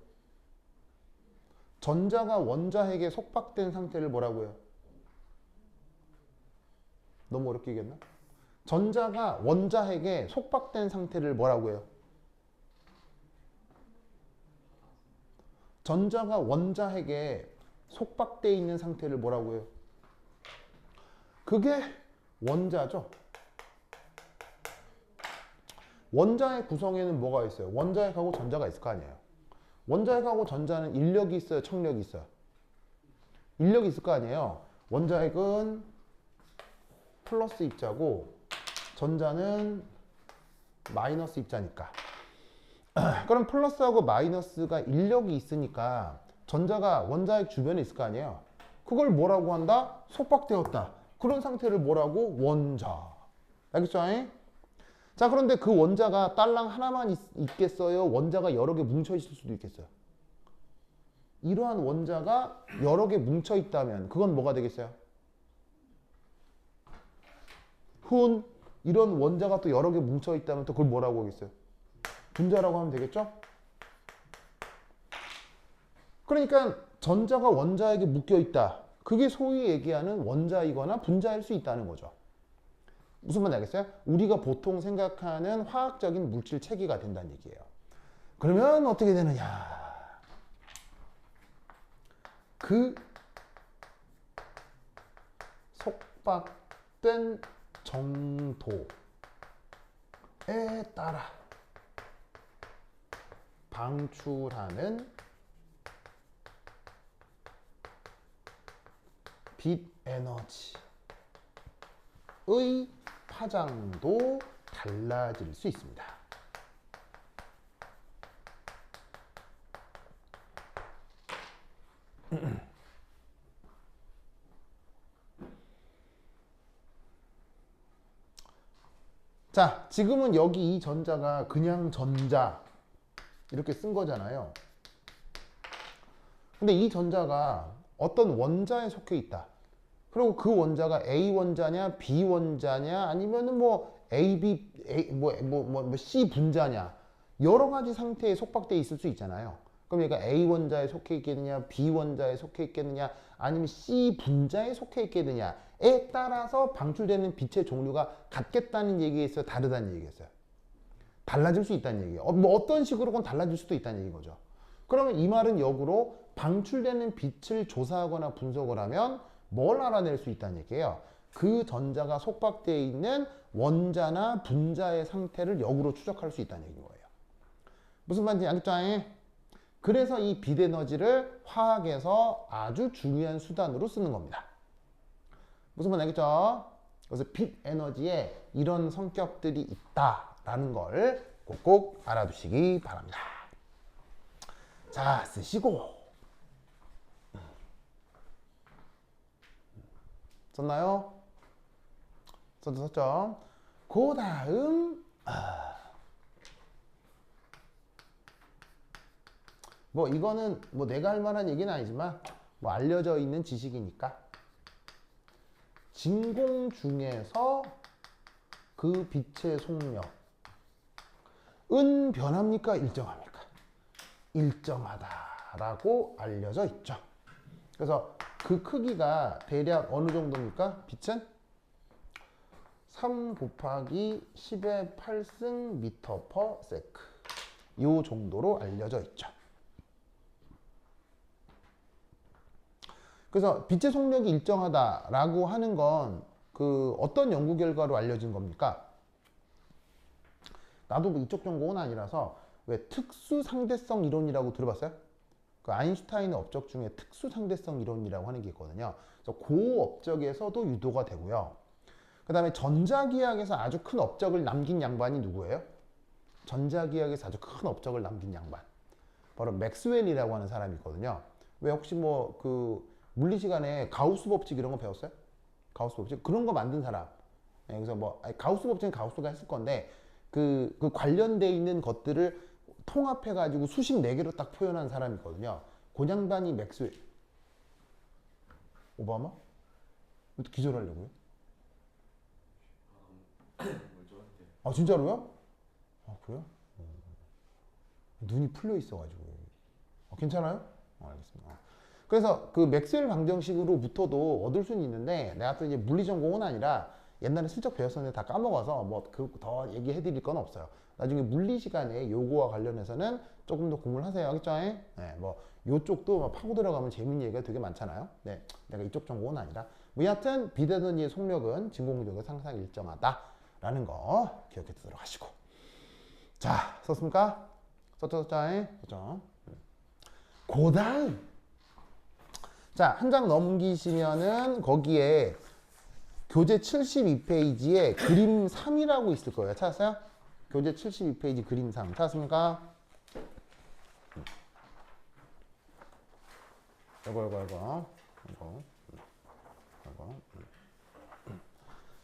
전자가 원자핵에 속박된 상태를 뭐라고 해요? 너무 어렵게 얘기했나? 전자가 원자핵에 속박된 상태를 뭐라고 해요? 전자가 원자핵에 속박되어 있는 상태를 뭐라고 해요? 그게 원자죠. 원자핵 구성에는 뭐가 있어요? 원자핵하고 전자가 있을 거 아니에요. 원자핵하고 전자는 인력이 있어요? 청력이 있어요? 인력이 있을 거 아니에요. 원자핵은 플러스 입자고 전자는 마이너스 입자니까. 그럼 플러스하고 마이너스가 인력이 있으니까 전자가 원자핵 주변에 있을 거 아니에요. 그걸 뭐라고 한다? 속박되었다. 그런 상태를 뭐라고? 원자. 알겠죠? 자, 그런데 그 원자가 딸랑 하나만 있겠어요? 원자가 여러 개 뭉쳐 있을 수도 있겠어요. 이러한 원자가 여러 개 뭉쳐 있다면 그건 뭐가 되겠어요? 이런 원자가 또 여러 개 뭉쳐 있다면 또 그걸 뭐라고 하겠어요? 분자라고 하면 되겠죠? 그러니까 전자가 원자에게 묶여 있다. 그게 소위 얘기하는 원자이거나 분자일 수 있다는 거죠. 무슨 말인지 알겠어요? 우리가 보통 생각하는 화학적인 물질 체계가 된다는 얘기예요. 그러면 어떻게 되느냐? 그 속박된 정도에 따라 방출하는 빛 에너지의 파장도 달라질 수 있습니다. 자, 지금은 여기 이 전자가 그냥 전자 이렇게 쓴 거잖아요. 근데 이 전자가 어떤 원자에 속해 있다. 그리고 그 원자가 A 원자냐, B 원자냐, 아니면은 뭐 AB, C 분자냐, 여러 가지 상태에 속박되어 있을 수 있잖아요. 그럼 얘가 A 원자에 속해 있겠느냐, B 원자에 속해 있겠느냐, 아니면 C 분자에 속해 있겠느냐에 따라서 방출되는 빛의 종류가 같겠다는 얘기겠어요, 다르다는 얘기겠어요? 달라질 수 있다는 얘기예요. 뭐 어떤 식으로건 달라질 수도 있다는 얘기인 거죠. 그러면 이 말은 역으로 방출되는 빛을 조사하거나 분석을 하면 뭘 알아낼 수 있다는 얘기예요. 그 전자가 속박되어 있는 원자나 분자의 상태를 역으로 추적할 수 있다는 얘기인 거예요. 무슨 말인지 알겠죠? 그래서 이 빛 에너지를 화학에서 아주 중요한 수단으로 쓰는 겁니다. 무슨 말인지 알겠죠? 그래서 빛 에너지에 이런 성격들이 있다라는 걸 꼭꼭 알아두시기 바랍니다. 자, 쓰시고. 썼나요? 썼죠? 그 다음, 뭐 이거는 뭐 내가 할 만한 얘기는 아니지만 뭐 알려져 있는 지식이니까 진공 중에서 그 빛의 속력은 변합니까? 일정합니까? 일정하다라고 알려져 있죠. 그래서 그 크기가 대략 어느 정도입니까? 빛은 3 곱하기 10의 8승 미터 퍼 세크 이 정도로 알려져 있죠. 그래서 빛의 속력이 일정하다라고 하는 건 그 어떤 연구 결과로 알려진 겁니까? 나도 뭐 이쪽 전공은 아니라서 왜 특수 상대성 이론이라고 들어봤어요? 그 아인슈타인의 업적 중에 특수 상대성 이론이라고 하는 게 있거든요. 그래서 그 업적에서도 유도가 되고요. 그 다음에 전자기하학에서 아주 큰 업적을 남긴 양반이 누구예요? 전자기하학에서 아주 큰 업적을 남긴 양반. 바로 맥스웰이라고 하는 사람이 있거든요. 왜 혹시 뭐 그 물리 시간에 가우스 법칙 이런 거 배웠어요? 가우스 법칙 그런 거 만든 사람. 예, 그래서 뭐 가우스 법칙은 가우스가 했을 건데 그 관련돼 있는 것들을 통합해 가지고 수식 4개로 딱 표현한 사람이거든요. 곤양반이 맥스웰. 오바마? 기절하려고요? 아 진짜로요? 아 그래요? 눈이 풀려 있어가지고. 괜찮아요? 알겠습니다. 그래서 그 맥스웰 방정식으로부터도 얻을 수는 있는데 내가 또 이제 물리 전공은 아니라 옛날에 슬쩍 배웠었는데 다 까먹어서 뭐 그 더 얘기해 드릴 건 없어요. 나중에 물리 시간에 요거와 관련해서는 조금 더 공부를 하세요. 알겠죠? 네, 뭐 요쪽도 파고 들어가면 재밌는 얘기가 되게 많잖아요. 네, 내가 이쪽 전공은 아니라 뭐 여하튼 비대던지의 속력은 진공력의 상상 일정하다라는 거 기억해 두도록 하시고. 자, 썼습니까? 썼죠? 그죠? 고다음. 자, 한 장 넘기시면은 거기에 교재 72페이지에 그림 3이라고 있을 거예요. 찾았어요? 교재 72페이지 그림 3. 찾았습니까? 이거.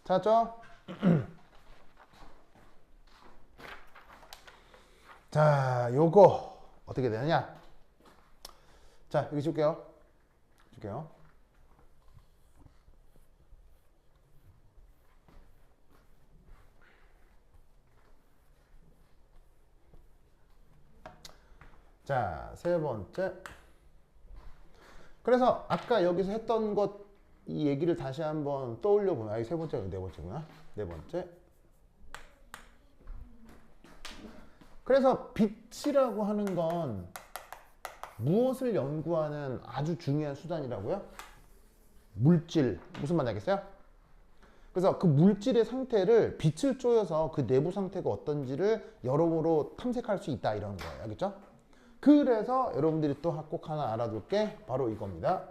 찾았죠? 자, 요거 어떻게 되느냐? 자, 여기 줄게요. 자, 세 번째. 그래서 아까 여기서 했던 것 이 얘기를 다시 한번 떠올려 보면, 아, 이 세 번째가 네 번째구나. 네 번째. 그래서 빛이라고 하는 건 무엇을 연구하는 아주 중요한 수단이라고요? 물질. 무슨 말 알겠어요? 그래서 그 물질의 상태를 빛을 쪼여서 그 내부 상태가 어떤지를 여러모로 탐색할 수 있다 이런 거예요. 알겠죠? 그래서 여러분들이 또 꼭 하나 알아둘 게 바로 이겁니다.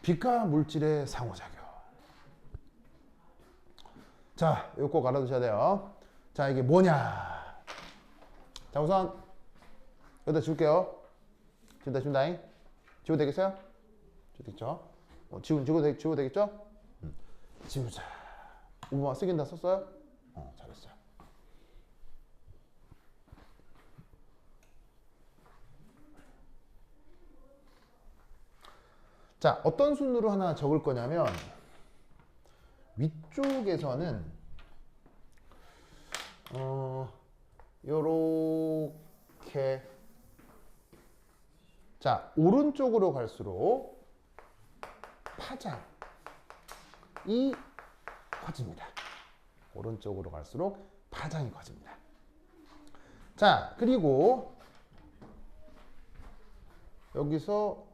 빛과 물질의 상호작용. 자, 이거 꼭 알아두셔야 돼요. 자, 이게 뭐냐? 자, 우선 여기다 줄게요. 지운다. 지워도 되겠어요? 지우겠죠? 지워도 되겠죠? 지우자. 5번 쓰긴 다 썼어요? 잘했어요. 자, 어떤 순으로 하나 적을 거냐면 위쪽에서는 요렇게, 자, 오른쪽으로 갈수록 파장이 커집니다. 오른쪽으로 갈수록 파장이 커집니다. 자, 그리고 여기서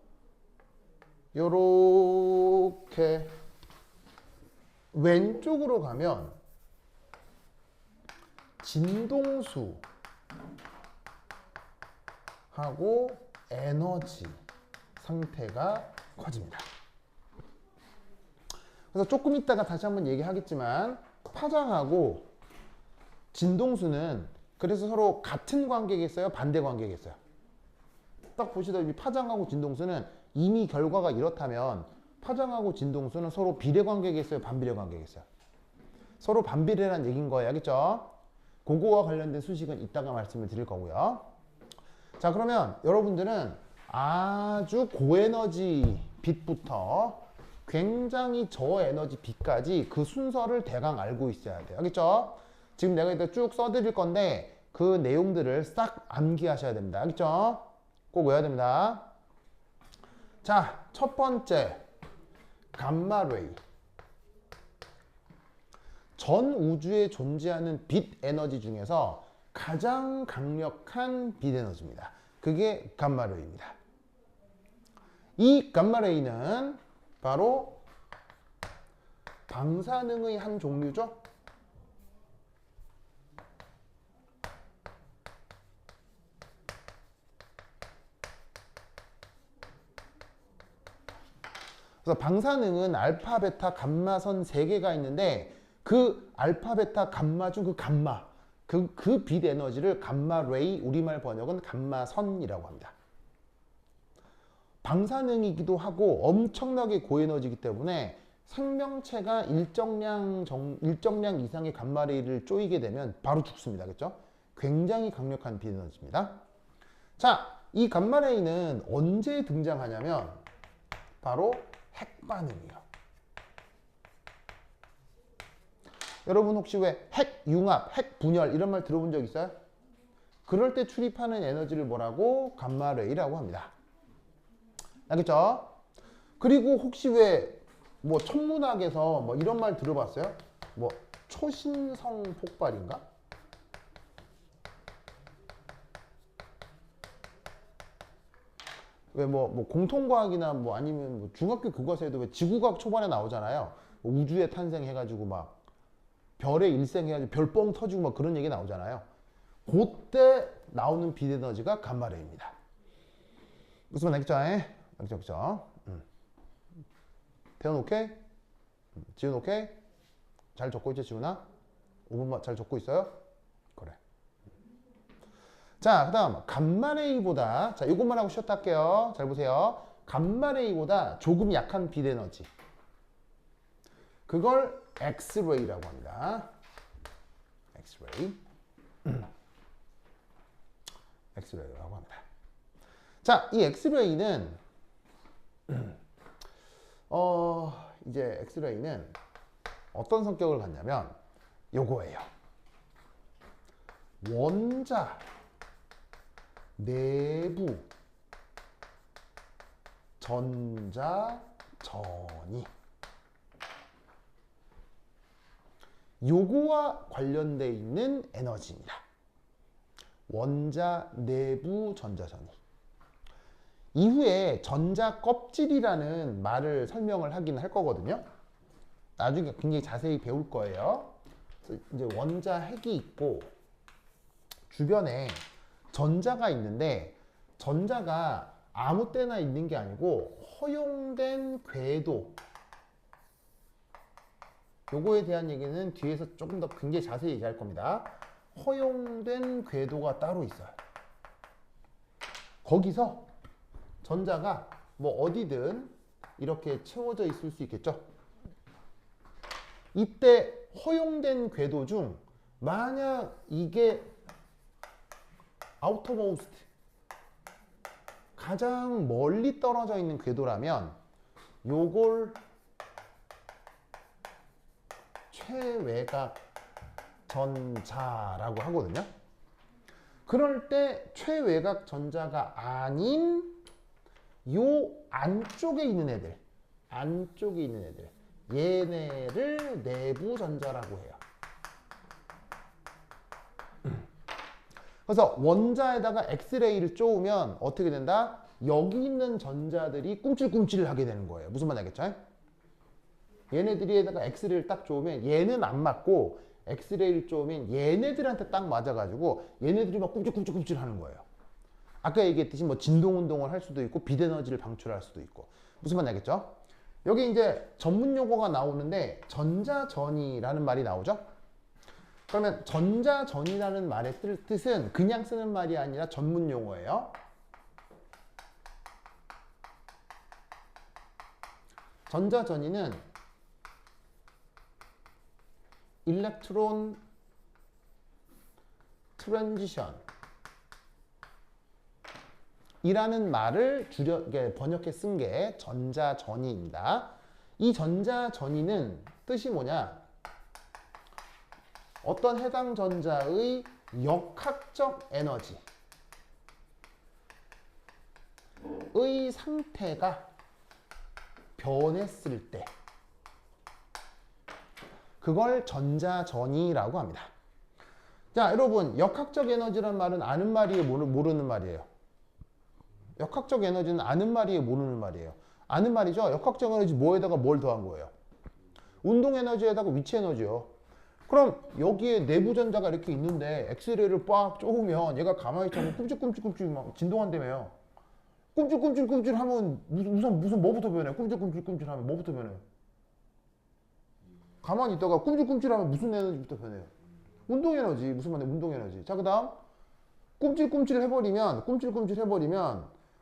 요렇게 왼쪽으로 가면 진동수하고 에너지 상태가 커집니다. 그래서 조금 있다가 다시 한번 얘기하겠지만 파장하고 진동수는 그래서 서로 같은 관계겠어요? 반대 관계겠어요? 딱 보시다시피 파장하고 진동수는 이미 결과가 이렇다면 파장하고 진동수는 서로 비례 관계겠어요? 반비례 관계겠어요? 서로 반비례라는 얘기인 거예요. 알겠죠? 그거와 관련된 수식은 이따가 말씀을 드릴 거고요. 자, 그러면 여러분들은 아주 고에너지 빛부터 굉장히 저에너지 빛까지 그 순서를 대강 알고 있어야 돼요. 알겠죠? 지금 내가 이따 쭉 써드릴 건데 그 내용들을 싹 암기하셔야 됩니다. 알겠죠? 꼭 외워야 됩니다. 자, 첫 번째 감마레이. 전 우주에 존재하는 빛 에너지 중에서 가장 강력한 빛 에너지입니다. 그게 감마레이입니다. 이 감마레이는 바로 방사능의 한 종류죠. 그래서 방사능은 알파, 베타, 감마선 3개가 있는데 그 알파, 베타, 감마 중 그 감마, 그 빛 에너지를 감마 레이, 우리말 번역은 감마선이라고 합니다. 방사능이기도 하고 엄청나게 고에너지이기 때문에 생명체가 일정량 이상의 감마레이를 쪼이게 되면 바로 죽습니다. 그렇죠? 굉장히 강력한 빛 에너지입니다. 자, 이 감마레이는 언제 등장하냐면 바로 핵반응이요. 여러분 혹시 왜 핵융합, 핵분열 이런 말 들어본 적 있어요? 그럴 때 출입하는 에너지를 뭐라고? 감마레이라고 합니다. 알겠죠? 그리고 혹시 왜 뭐 천문학에서 뭐 이런 말 들어봤어요? 뭐 초신성 폭발인가? 왜 뭐 공통과학이나 뭐 아니면 뭐 중학교 교과서에도 왜 지구과학 초반에 나오잖아요. 우주의 탄생해가지고 막 별의 일생해가지고 별 뻥 터지고 막 그런 얘기 나오잖아요. 그때 나오는 빛 에너지가 감마레이입니다. 무슨 말 알겠죠? 알겠죠? 태연 오케이? 지훈 오케이? 잘 적고 있지 지훈아? 5분만 잘 적고 있어요? 그래. 자, 그 다음 감마레이보다, 자 이것만 하고 쉬었다 할게요. 잘 보세요. 감마레이보다 조금 약한 빛 에너지, 그걸 엑스레이라고 합니다. 엑스레이. 엑스레이라고 합니다. 자, 이 엑스레이는 이제 엑스레이는 어떤 성격을 갖냐면 요거예요. 원자 내부 전자 전이, 요거와 관련되어 있는 에너지입니다. 원자 내부 전자 전이. 이후에 전자 껍질이라는 말을 설명을 하긴 할 거거든요. 나중에 굉장히 자세히 배울 거예요. 그래서 이제 원자 핵이 있고 주변에 전자가 있는데, 전자가 아무 때나 있는 게 아니고 허용된 궤도, 요거에 대한 얘기는 뒤에서 조금 더 굉장히 자세히 얘기할 겁니다. 허용된 궤도가 따로 있어요. 거기서 전자가 뭐 어디든 이렇게 채워져 있을 수 있겠죠. 이때 허용된 궤도 중 만약 이게 아우터모스트, 가장 멀리 떨어져 있는 궤도라면 요걸 최외곽 전자라고 하거든요. 그럴 때 최외곽 전자가 아닌 요 안쪽에 있는 애들, 얘네를 내부 전자라고 해요. 그래서 원자에다가 엑스레이를 쪼으면 어떻게 된다? 여기 있는 전자들이 꿈찔꿈찔 하게 되는 거예요. 무슨 말 알겠죠? 얘네들에다가 엑스레이를 딱 쪼으면 얘는 안 맞고, 엑스레이를 쪼으면 얘네들한테 딱 맞아가지고 얘네들이 막 꿈찔꿈찔 하는 거예요. 아까 얘기했듯이 뭐 진동운동을 할 수도 있고 비에너지를 방출할 수도 있고. 무슨 말 알겠죠? 여기 이제 전문 용어가 나오는데 전자전이라는 말이 나오죠? 그러면 전자전이라는 말의 뜻은 그냥 쓰는 말이 아니라 전문 용어예요. 전자전이는 일렉트론 트랜지션 이라는 말을 번역해 쓴 게 전자전이입니다. 이 전자전이는 뜻이 뭐냐? 어떤 해당 전자의 역학적 에너지의 상태가 변했을 때 그걸 전자전이라고 합니다. 자, 여러분, 역학적 에너지란 말은 아는 말이에요, 모르는 말이에요? 역학적 에너지는 아는 말이에요, 모르는 말이에요? 아는 말이죠. 역학적 에너지 뭐에다가 뭘 더한 거예요? 운동 에너지에다가 위치 에너지요. 그럼 여기에 내부 전자가 이렇게 있는데 엑스레이를 빡 쪼으면 얘가 가만히 있자면 꿈찔꿈찔 막 진동한다며요. 꿈찔꿈찔 하면 무슨 뭐부터 변해? 꿈찔꿈찔 하면 뭐부터 변해? 가만히 있다가 꿈찔꿈찔하면 무슨 에너지부터 변해요? 운동 에너지. 무슨 말이야? 운동 에너지. 자, 그다음 꿈찔꿈찔 해버리면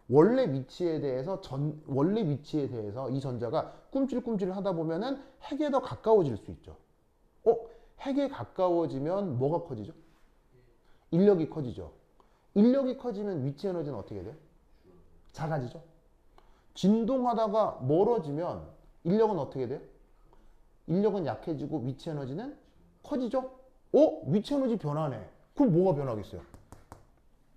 원래 위치에 대해서 이 전자가 꿈찔꿈찔 하다 보면은 핵에 더 가까워질 수 있죠. 핵에 가까워지면 뭐가 커지죠? 인력이 커지죠. 인력이 커지면 위치 에너지는 어떻게 돼요? 작아지죠. 진동하다가 멀어지면 인력은 어떻게 돼요? 인력은 약해지고 위치 에너지는 커지죠. 위치 에너지 변하네. 그럼 뭐가 변하겠어요?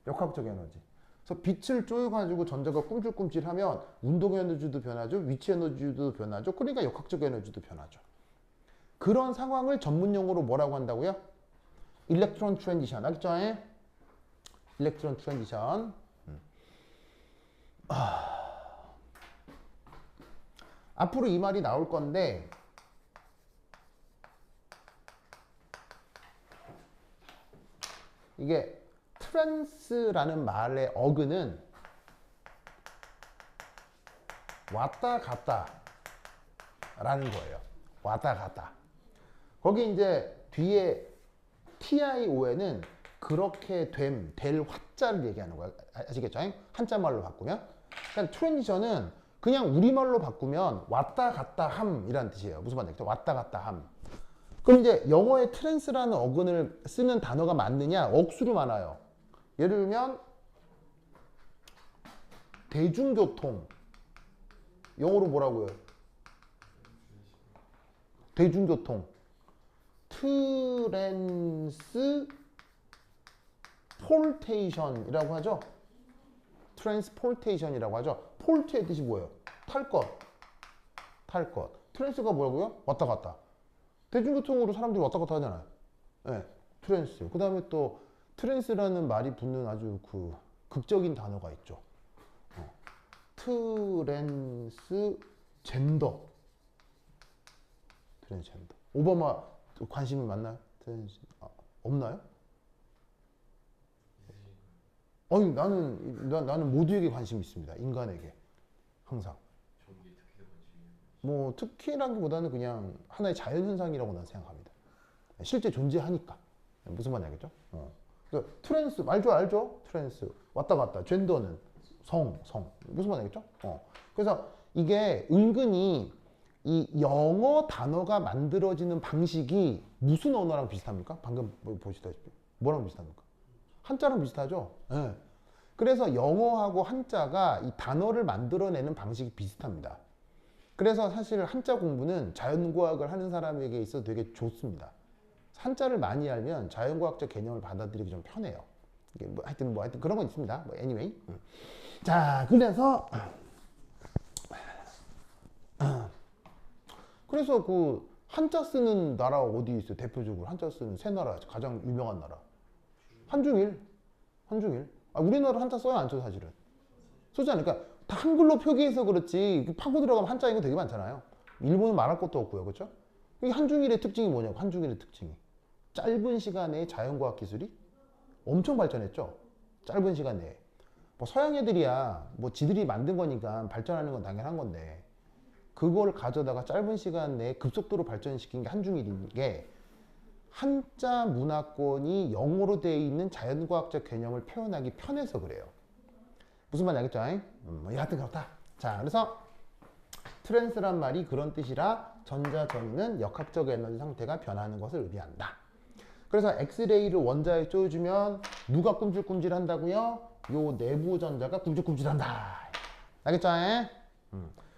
역학적 에너지. 그래서 빛을 쪼여가지고 전자가 꿈찔꿈찔하면 운동 에너지도 변하죠. 위치 에너지도 변하죠. 그러니까 역학적 에너지도 변하죠. 그런 상황을 전문용어로 뭐라고 한다고요? 일렉트론 트랜지션. 알겠죠? 일렉트론 트랜지션. 앞으로 이 말이 나올 건데 이게 트랜스라는 말의 어근은 왔다 갔다 라는 거예요. 왔다 갔다. 거기 이제 뒤에 TION은 그렇게 될 화자를 얘기하는 거야. 아시겠죠? 한자말로 바꾸면. 그러니까 트랜지션은 그냥 우리말로 바꾸면 왔다 갔다 함이라는 뜻이에요. 무슨 말이죠? 왔다 갔다 함. 그럼 이제 영어의 트랜스라는 어근을 쓰는 단어가 많느냐? 억수로 많아요. 예를 들면 대중교통. 영어로 뭐라고요? 대중교통. 트랜스포테이션이라고 하죠. 트랜스포테이션이라고 하죠. 폴트의 뜻이 뭐예요? 탈 것. 탈 것. 트랜스가 뭐라고요? 왔다 갔다. 대중교통으로 사람들이 왔다 갔다 하잖아요. 네, 트랜스. 그 다음에 또 트랜스라는 말이 붙는 아주 그 극적인 단어가 있죠. 트랜스젠더. 트랜스젠더. 오바마 관심이 많나요? 없나요? 아니 나는 모두에게 관심이 있습니다. 인간에게 항상. 뭐 특히라기보다는 그냥 하나의 자연현상이라고 난 생각합니다. 실제 존재하니까. 무슨 말인지 알겠죠? 그래서 트랜스 알죠? 트랜스 왔다 갔다. 젠더는 성 무슨 말인지 알겠죠? 그래서 이게 은근히 이 영어 단어가 만들어지는 방식이 무슨 언어랑 비슷합니까? 방금 보시다시피 뭐랑 비슷합니까? 한자랑 비슷하죠? 네. 그래서 영어하고 한자가 이 단어를 만들어내는 방식이 비슷합니다. 그래서 사실 한자 공부는 자연과학을 하는 사람에게 있어서 되게 좋습니다. 한자를 많이 알면 자연과학적 개념을 받아들이기 좀 편해요. 이게 하여튼 그런 건 있습니다. anyway. 자, 그래서 그 한자 쓰는 나라 어디 있어요? 대표적으로 한자 쓰는 세 나라 가장 유명한 나라. 한중일. 우리나라 한자 써요, 안 써요, 사실은? 쓰지 않으니까 다 한글로 표기해서 그렇지 파고 들어가면 한자인 거 되게 많잖아요. 일본은 말할 것도 없고요, 그렇죠? 이 한중일의 특징이 뭐냐고. 한중일의 특징이 짧은 시간에 자연과학 기술이 엄청 발전했죠. 짧은 시간 내에. 뭐 서양 애들이야 뭐 지들이 만든 거니까 발전하는 건 당연한 건데 그걸 가져다가 짧은 시간 내에 급속도로 발전시킨 게 한중일인 게 한자 문화권이 영어로 되어 있는 자연과학적 개념을 표현하기 편해서 그래요. 무슨 말인지 알겠죠? 여하튼 그렇다. 자, 그래서 트랜스란 말이 그런 뜻이라 전자 전이는 역학적 에너지 상태가 변하는 것을 의미한다. 그래서 엑스레이를 원자에 쪼여주면 누가 꿈찔꿈찔 한다고요? 요 내부 전자가 꿈찔꿈찔 한다. 알겠죠?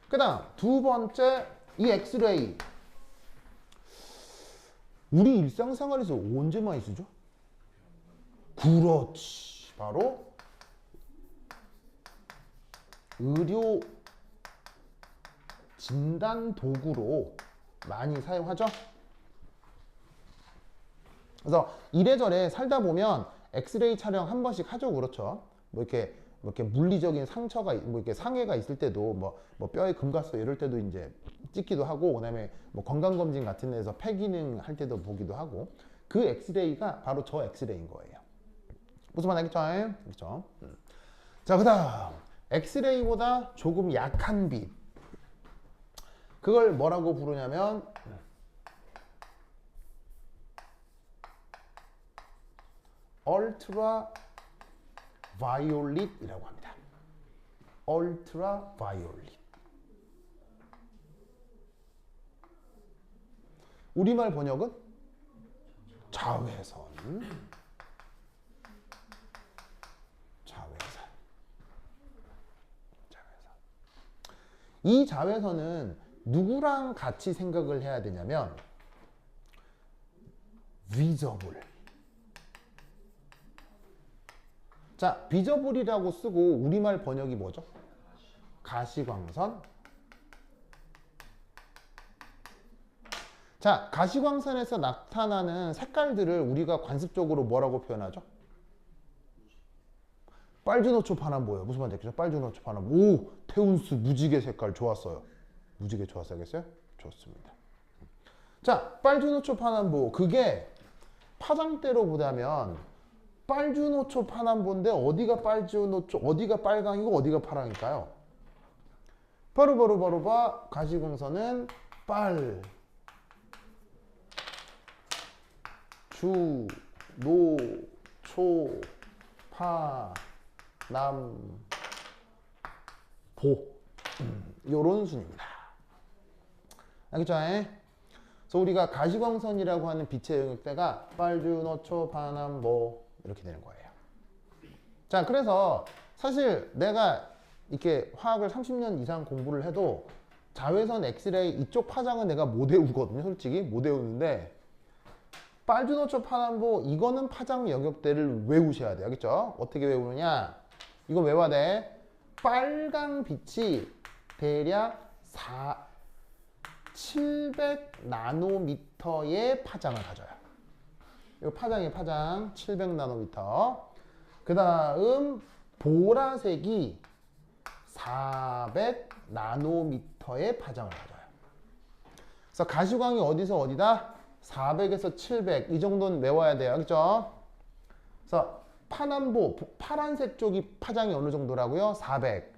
그 다음 두 번째, 이 엑스레이 우리 일상생활에서 언제 많이 쓰죠? 그렇지, 바로 의료 진단 도구로 많이 사용하죠. 그래서 이래저래 살다 보면 엑스레이 촬영 한 번씩 하죠. 그렇죠. 뭐 이렇게 물리적인 상처가 뭐 이렇게 상해가 있을 때도 뭐 뼈에 금 갔어 이럴 때도 이제 찍기도 하고, 그다음에 뭐 건강검진 같은 데서 폐기능 할 때도 보기도 하고, 그 엑스레이가 바로 저 엑스레이인 거예요. 무슨 말 알겠죠? 그렇죠. 자, 그다음 엑스레이보다 조금 약한 빛, 그걸 뭐라고 부르냐면 ultra violet이라고 합니다. ultra violet. 우리말 번역은 자외선. 자외선. 이 자외선은 누구랑 같이 생각을 해야 되냐면 visible. 자, visible이라고 쓰고 우리말 번역이 뭐죠? 가시광선. 자, 가시광선에서 나타나는 색깔들을 우리가 관습적으로 뭐라고 표현하죠? 빨주노초 파남보예요. 무슨 말인지 알겠죠? 빨주노초 파남보. 오, 태운수 무지개 색깔 좋았어요. 무지개 좋았어야겠어요? 좋습니다. 자, 빨주노초 파남보. 그게 파장대로 보자면 빨주노초 파남보인데 어디가 빨주노초, 어디가 빨강이고 어디가 파랑일까요? 바로 가시광선은 빨, 주, 노, 초, 파, 남, 보. 요런 순입니다. 알겠죠? 그래서 우리가 가시광선이라고 하는 빛의 영역대가 빨주노초 파남보 이렇게 되는 거예요. 자, 그래서 사실 내가 이렇게 화학을 30년 이상 공부를 해도 자외선 엑스레이 이쪽 파장은 내가 못 외우거든요. 솔직히 못 외우는데 빨주노초 파남보 이거는 파장 영역대를 외우셔야 돼요. 알겠죠? 어떻게 외우느냐? 이거 외워야 돼. 빨강 빛이 대략 700 나노미터의 파장을 가져요. 이거 파장이에요. 파장 700 나노미터. 그 다음 보라색이 400 나노미터의 파장을 가져요. 그래서 가시광이 어디서 어디다? 400에서 700 이 정도는 외워야 돼요. 알겠죠? 그래서 파남보 파란색 쪽이 파장이 어느 정도라고요? 400.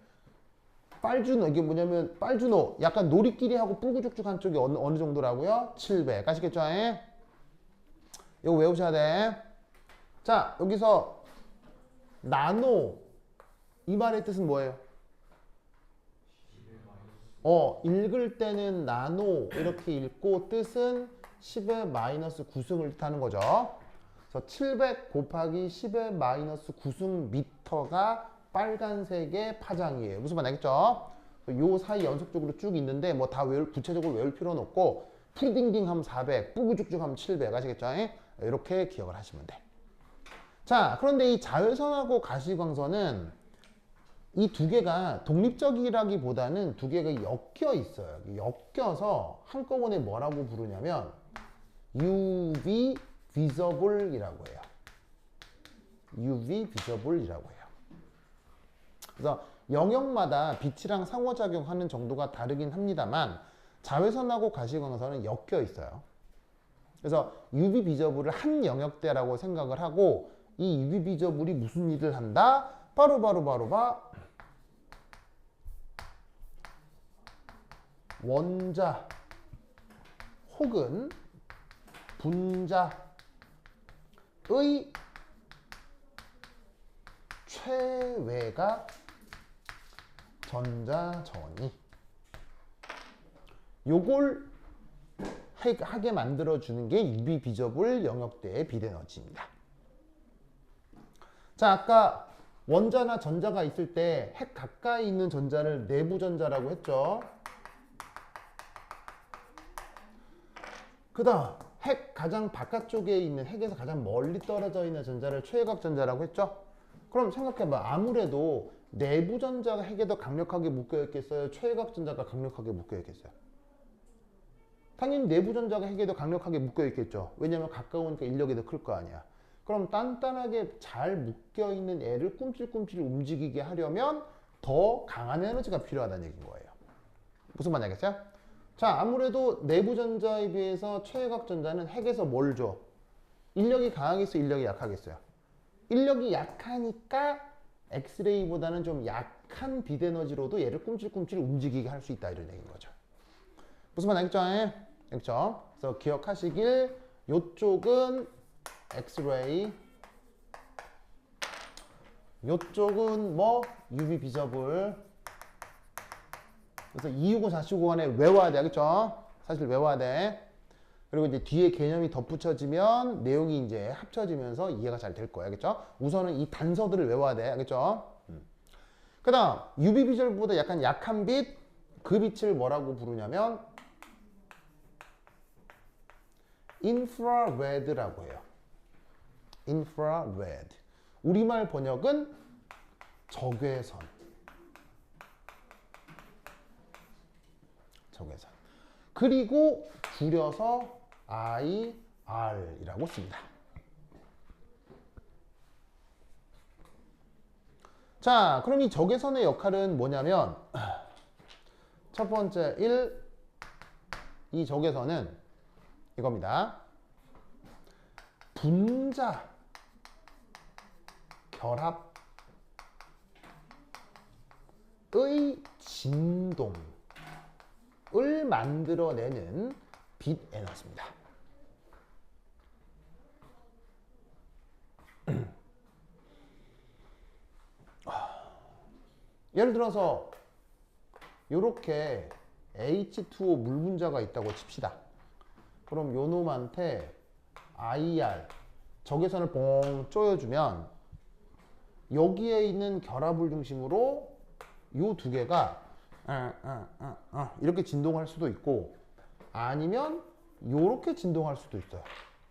빨주노 이게 뭐냐면 빨주노 약간 노리끼리하고 뿔구죽죽한 쪽이 어느 정도라고요? 700. 아시겠죠? 이거 외우셔야 돼. 자, 여기서 나노 이 말의 뜻은 뭐예요? 읽을 때는 나노 이렇게 읽고 뜻은 10의 마이너스 9승을 뜻하는 거죠. 그래서 700 곱하기 10의 마이너스 9승 미터가 빨간색의 파장이에요. 무슨 말 알겠죠? 요 사이 연속적으로 쭉 있는데 뭐 다 구체적으로 외울 필요는 없고 푸딩딩 하면 400, 뿌구죽죽 하면 700 아시겠죠? 이렇게 기억을 하시면 돼. 자, 그런데 이 자외선하고 가시광선은 이 두 개가 독립적이라기보다는 두 개가 엮여 있어요. 엮여서 한꺼번에 뭐라고 부르냐면 UV visible이라고 해요. UV visible이라고 해요. 그래서 영역마다 빛이랑 상호작용하는 정도가 다르긴 합니다만 자외선하고 가시광선은 엮여 있어요. 그래서 UV 비저블을 한 영역대라고 생각을 하고 이 UV 비저블이 무슨 일을 한다? 바로 원자 혹은 분자의 최외각 전자전이 요걸 하게 만들어주는 게 UV 비저블 영역대의 빛에너지입니다. 자, 아까 원자나 전자가 있을 때 핵 가까이 있는 전자를 내부 전자라고 했죠. 그 다음 핵 가장 바깥쪽에 있는 핵에서 가장 멀리 떨어져 있는 전자를 최외각 전자라고 했죠. 그럼 생각해봐. 아무래도 내부 전자가 핵에 더 강력하게 묶여 있겠어요? 최외각 전자가 강력하게 묶여 있겠어요? 당연히 내부 전자가 핵에 더 강력하게 묶여 있겠죠. 왜냐면 가까우니까 인력이 더 클 거 아니야. 그럼 단단하게 잘 묶여 있는 애를 꿈찔꿈찔 움직이게 하려면 더 강한 에너지가 필요하다는 얘기인 거예요. 무슨 말인지 알겠어요? 자, 아무래도 내부 전자에 비해서 최외각 전자는 핵에서 뭘 줘? 인력이 강하겠어요? 인력이 약하겠어요? 인력이 약하니까 엑스레이보다는 좀 약한 빛 에너지로도 얘를 꿈찔꿈찔 움직이게 할 수 있다 이런 얘기인 거죠. 무슨 말인지 알겠죠? 알겠죠? 그래서 기억하시길 요쪽은 엑스레이, 요쪽은 뭐 UV 비저블. 그래서 265, 465 간에 외워야 돼. 알겠죠? 사실 외워야 돼. 그리고 이제 뒤에 개념이 덧붙여지면 내용이 이제 합쳐지면서 이해가 잘 될 거야. 알겠죠? 우선은 이 단서들을 외워야 돼. 알겠죠? 그 다음 UV 비저블보다 약간 약한 빛, 그 빛을 뭐라고 부르냐면 인프라레드라고 해요. 인프라레드. 우리말 번역은 적외선. 적외선. 그리고 줄여서 IR이라고 씁니다. 자, 그럼 이 적외선의 역할은 뭐냐면 첫 번째 1, 이 적외선은 이겁니다. 분자 결합의 진동을 만들어내는 빛 에너지입니다. 예를 들어서 이렇게 H2O 물 분자가 있다고 칩시다. 그럼 요 놈한테 IR 적외선을 뽕 쪼여주면 여기에 있는 결합을 중심으로 요 두 개가 이렇게 진동할 수도 있고 아니면 요렇게 진동할 수도 있어요.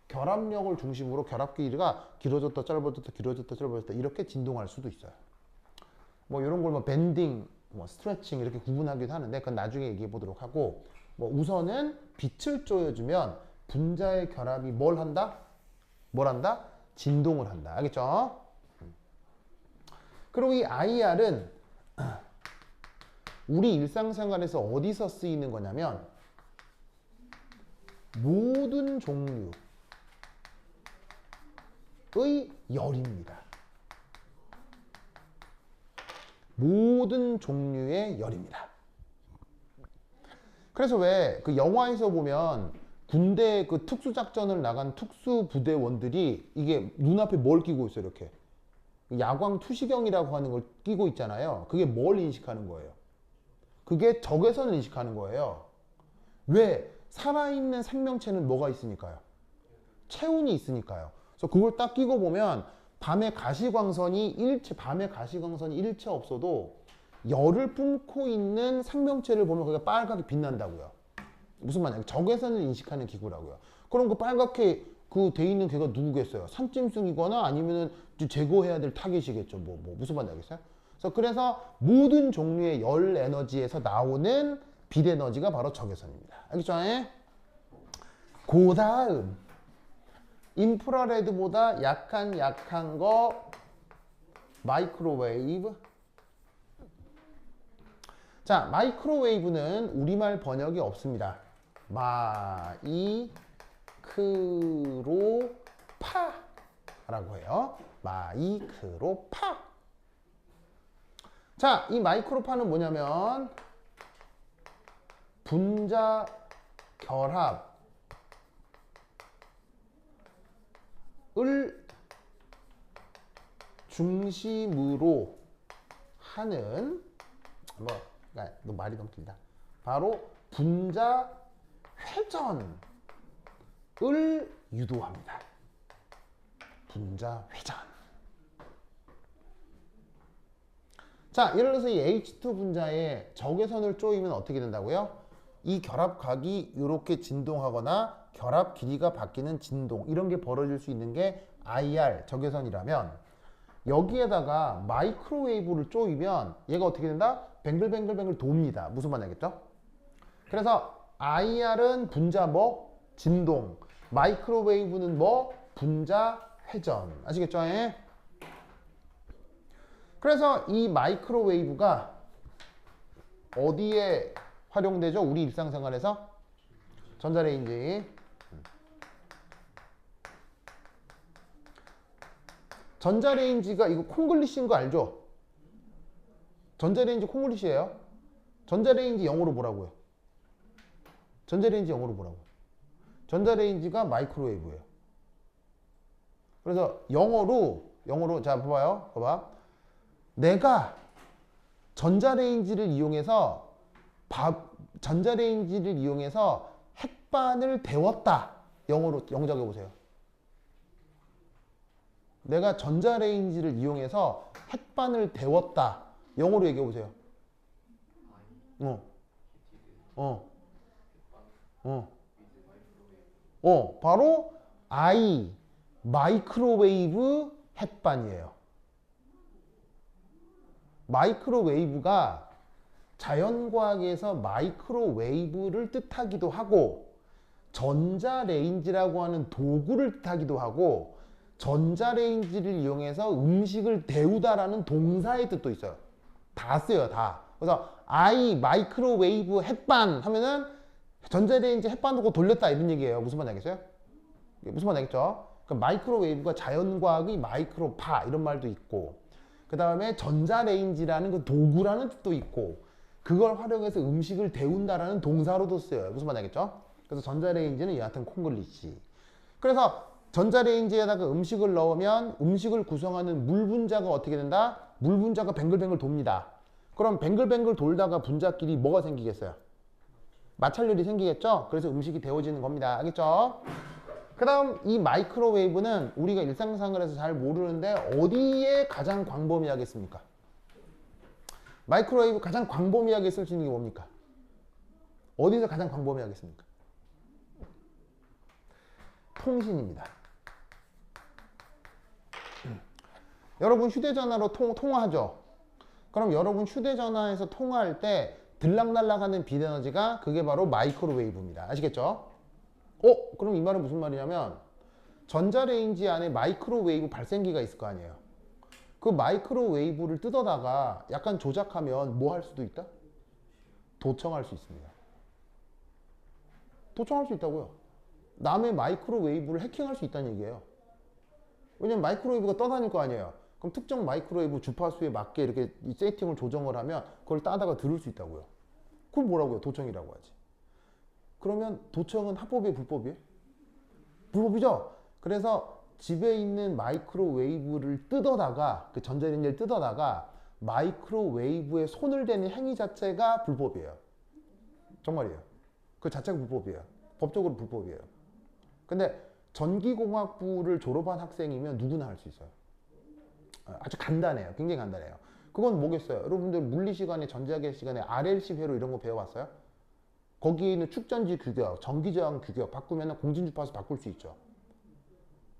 결합력을 중심으로 결합 길이가 길어졌다 짧아졌다 길어졌다 짧아졌다 이렇게 진동할 수도 있어요. 뭐 이런 걸 뭐 밴딩, 뭐 스트레칭 이렇게 구분하기도 하는데 그건 나중에 얘기해 보도록 하고 뭐 우선은 빛을 쪼여주면 분자의 결합이 뭘 한다? 뭘 한다? 진동을 한다. 알겠죠? 그리고 이 IR은 우리 일상생활에서 어디서 쓰이는 거냐면 모든 종류의 열입니다. 모든 종류의 열입니다. 그래서 왜 그 영화에서 보면 군대 그 특수작전을 나간 특수부대원들이 이게 눈앞에 뭘 끼고 있어요, 이렇게. 야광 투시경이라고 하는 걸 끼고 있잖아요. 그게 뭘 인식하는 거예요? 그게 적외선을 인식하는 거예요. 왜? 살아있는 생명체는 뭐가 있으니까요? 체온이 있으니까요. 그래서 그걸 딱 끼고 보면 밤에 가시광선이 일체 없어도 열을 뿜고 있는 생명체를 보면 그게 빨갛게 빛난다고요. 무슨 말이냐? 적외선을 인식하는 기구라고요. 그럼 그 빨갛게 그 돼 있는 걔가 누구겠어요? 산짐승이거나 아니면은 제거해야 될 타겟이겠죠. 무슨 말인지 알겠어요? 그래서 모든 종류의 열 에너지에서 나오는 빛 에너지가 바로 적외선입니다. 알겠죠? 그 다음 인프라레드보다 약한 거 마이크로웨이브. 자, 마이크로웨이브는 우리말 번역이 없습니다. 마이크로파라고 해요. 마이크로파. 자, 이 마이크로파는 뭐냐면 분자 결합을 중심으로 하는 너무 말이 너무 길다. 바로 분자 회전을 유도합니다. 분자 회전. 자, 예를 들어서 이 H2 분자에 적외선을 쪼이면 어떻게 된다고요? 이 결합각이 이렇게 진동하거나 결합 길이가 바뀌는 진동, 이런 게 벌어질 수 있는 게 IR 적외선이라면 여기에다가 마이크로웨이브를 쪼이면 얘가 어떻게 된다? 뱅글뱅글뱅글 돕니다. 무슨 말인지 알겠죠? 그래서 IR은 분자 뭐? 진동. 마이크로웨이브는 뭐? 분자 회전. 아시겠죠? 그래서 이 마이크로웨이브가 어디에 활용되죠? 우리 일상생활에서? 전자레인지. 전자레인지가 이거 콩글리시인 거 알죠? 전자레인지 콩글리시예요. 전자레인지 영어로 뭐라고요? 전자레인지 영어로 뭐라고요? 전자레인지가 마이크로웨이브예요. 그래서 영어로 자 봐봐요. 봐봐. 내가 전자레인지를 이용해서 핵반을 데웠다. 영어로 영작해 보세요. 내가 전자레인지를 이용해서 핵반을 데웠다. 영어로 얘기해 보세요. 바로 I 마이크로웨이브 핵반이에요. 마이크로웨이브가 자연과학에서 마이크로웨이브를 뜻하기도 하고 전자레인지라고 하는 도구를 뜻하기도 하고 전자레인지를 이용해서 음식을 데우다라는 동사의 뜻도 있어요. 다 쓰여요, 다. 그래서 I 마이크로웨이브 핵반 하면은 전자레인지 핵반 두고 돌렸다 이런 얘기예요. 무슨 말 알겠어요? 무슨 말 알겠죠? 그러니까 마이크로웨이브가 자연과학의 마이크로파 이런 말도 있고 그 다음에 전자레인지라는 그 도구라는 뜻도 있고 그걸 활용해서 음식을 데운다라는 동사로도 쓰여요. 무슨 말 알겠죠? 그래서 전자레인지는 여하튼 콩글리시. 그래서 전자레인지에다가 음식을 넣으면 음식을 구성하는 물 분자가 어떻게 된다? 물 분자가 뱅글뱅글 돕니다. 그럼 뱅글뱅글 돌다가 분자끼리 뭐가 생기겠어요? 마찰열이 생기겠죠? 그래서 음식이 데워지는 겁니다. 알겠죠? 그 다음 이 마이크로웨이브는 우리가 일상생활에서 잘 모르는데 어디에 가장 광범위하겠습니까? 마이크로웨이브 가장 광범위하게 쓸 수 있는 게 뭡니까? 어디서 가장 광범위하겠습니까? 통신입니다. 여러분 휴대전화로 통화하죠? 그럼 여러분 휴대전화에서 통화할 때 들락날락하는 빛에너지가 그게 바로 마이크로웨이브입니다. 아시겠죠? 그럼 이 말은 무슨 말이냐면 전자레인지 안에 마이크로웨이브 발생기가 있을 거 아니에요. 그 마이크로웨이브를 뜯어다가 약간 조작하면 뭐 할 수도 있다? 도청할 수 있습니다. 도청할 수 있다고요. 남의 마이크로웨이브를 해킹할 수 있다는 얘기예요. 왜냐면 마이크로웨이브가 떠다닐 거 아니에요. 그럼 특정 마이크로웨이브 주파수에 맞게 이렇게 세팅을 조정을 하면 그걸 따다가 들을 수 있다고요. 그걸 뭐라고요? 도청이라고 하지. 그러면 도청은 합법이에요? 불법이에요? 불법이죠? 그래서 집에 있는 마이크로웨이브를 뜯어다가 그 전자레인지를 뜯어다가 마이크로웨이브에 손을 대는 행위 자체가 불법이에요. 정말이에요. 그 자체가 불법이에요. 법적으로 불법이에요. 근데 전기공학부를 졸업한 학생이면 누구나 할 수 있어요. 아주 간단해요. 굉장히 간단해요. 그건 뭐겠어요? 여러분들 물리 시간에 전자기학 시간에 RLC 회로 이런 거 배워봤어요? 거기에 있는 축전지 규격, 전기저항 규격 바꾸면 공진주파수 바꿀 수 있죠.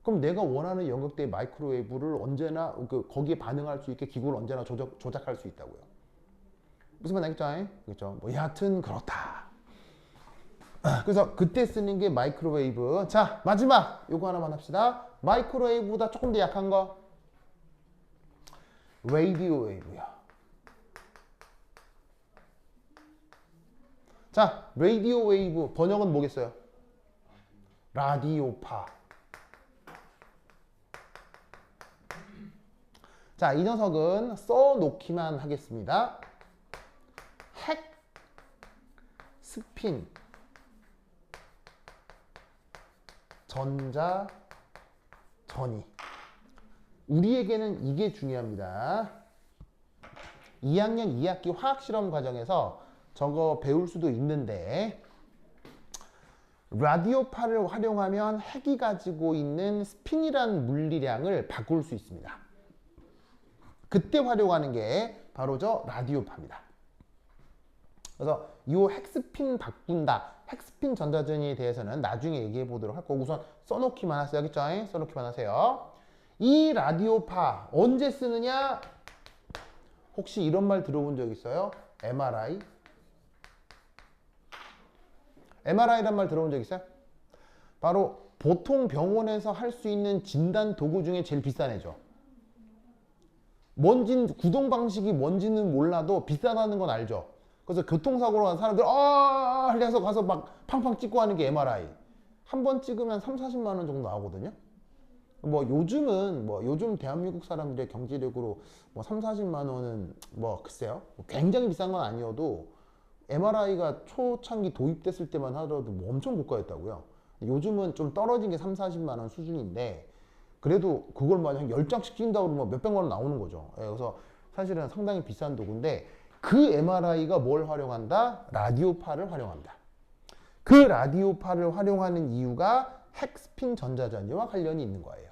그럼 내가 원하는 영역대의 마이크로웨이브를 언제나 거기에 반응할 수 있게 기구를 언제나 조작할 수 있다고요. 무슨 말 알겠죠? 그렇죠? 뭐 여하튼 그렇다. 그래서 그때 쓰는 게 마이크로웨이브. 자, 마지막 요거 하나만 합시다. 마이크로웨이브보다 조금 더 약한 거 라디오 웨이브요. 자, 라디오 웨이브 번역은 뭐겠어요? 라디오파. 자, 이 녀석은 써놓기만 하겠습니다. 핵 스핀 전자 전이. 우리에게는 이게 중요합니다. 2학년 2학기 화학실험 과정에서 저거 배울 수도 있는데 라디오파를 활용하면 핵이 가지고 있는 스핀이라는 물리량을 바꿀 수 있습니다. 그때 활용하는 게 바로 저 라디오파입니다. 그래서 이 핵스핀 바꾼다, 핵스핀 전자전이에 대해서는 나중에 얘기해 보도록 할 거고 우선 써놓기만 하세요. 알겠죠? 써놓기만 하세요. 이 라디오파 언제 쓰느냐? 혹시 이런 말 들어본 적 있어요? MRI? MRI란 말 들어본 적 있어요? 바로 보통 병원에서 할 수 있는 진단 도구 중에 제일 비싼 애죠. 구동 방식이 뭔지는 몰라도 비싸다는 건 알죠. 그래서 교통사고로 간 사람들 해서 가서 막 팡팡 찍고 하는 게 MRI. 한 번 찍으면 3, 40만 원 정도 나오거든요. 요즘 대한민국 사람들의 경제력으로 3, 40만 원은 글쎄요. 굉장히 비싼 건 아니어도 MRI가 초창기 도입됐을 때만 하더라도 엄청 고가였다고요. 요즘은 좀 떨어진 게 3, 40만 원 수준인데 그래도 그걸 만약 10장씩 찍는다고 그러면 몇백만 원 나오는 거죠. 그래서 사실은 상당히 비싼 도구인데 그 MRI가 뭘 활용한다? 라디오파를 활용한다. 그 라디오파를 활용하는 이유가 핵스핀 전자전지와 관련이 있는 거예요.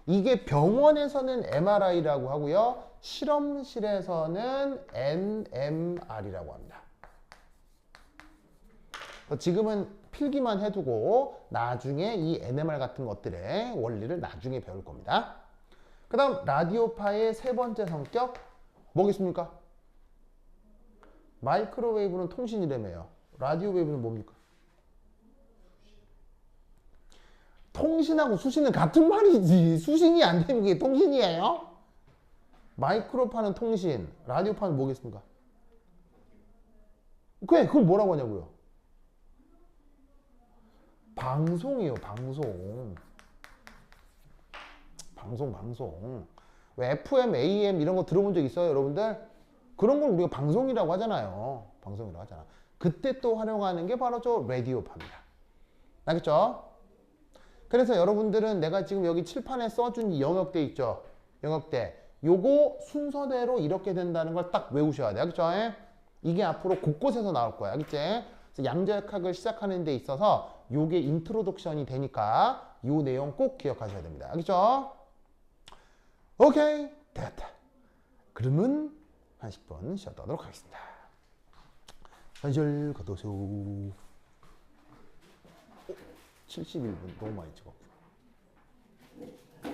이게 병원에서는 MRI라고 하고요. 실험실에서는 NMR이라고 합니다. 지금은 필기만 해두고 나중에 이 NMR 같은 것들의 원리를 나중에 배울 겁니다. 그 다음 라디오파의 세 번째 성격 뭐겠습니까? 마이크로웨이브는 통신이라며요. 라디오 웨이브는 뭡니까? 통신하고 수신은 같은 말이지. 수신이 안 되는 게 통신이에요? 마이크로파는 통신, 라디오파는 뭐겠습니까? 그걸 뭐라고 하냐고요? 방송이요, 방송. 방송. 왜 FM, AM 이런 거 들어본 적 있어요, 여러분들? 그런 걸 우리가 방송이라고 하잖아요. 방송이라고 하잖아. 그때 또 활용하는 게 바로 저 라디오파입니다. 알겠죠? 그래서 여러분들은 내가 지금 여기 칠판에 써준 이 영역대 있죠? 영역대. 요거 순서대로 이렇게 된다는 걸 딱 외우셔야 돼요. 알겠죠? 이게 앞으로 곳곳에서 나올 거야. 알겠지? 그래서 양자역학을 시작하는 데 있어서 요게 인트로덕션이 되니까 요 내용 꼭 기억하셔야 됩니다. 알겠죠? 오케이. 됐다. 그러면 한 10분 쉬었다 하도록 하겠습니다. 한절 걷어서 71분 너무 많이 찍어.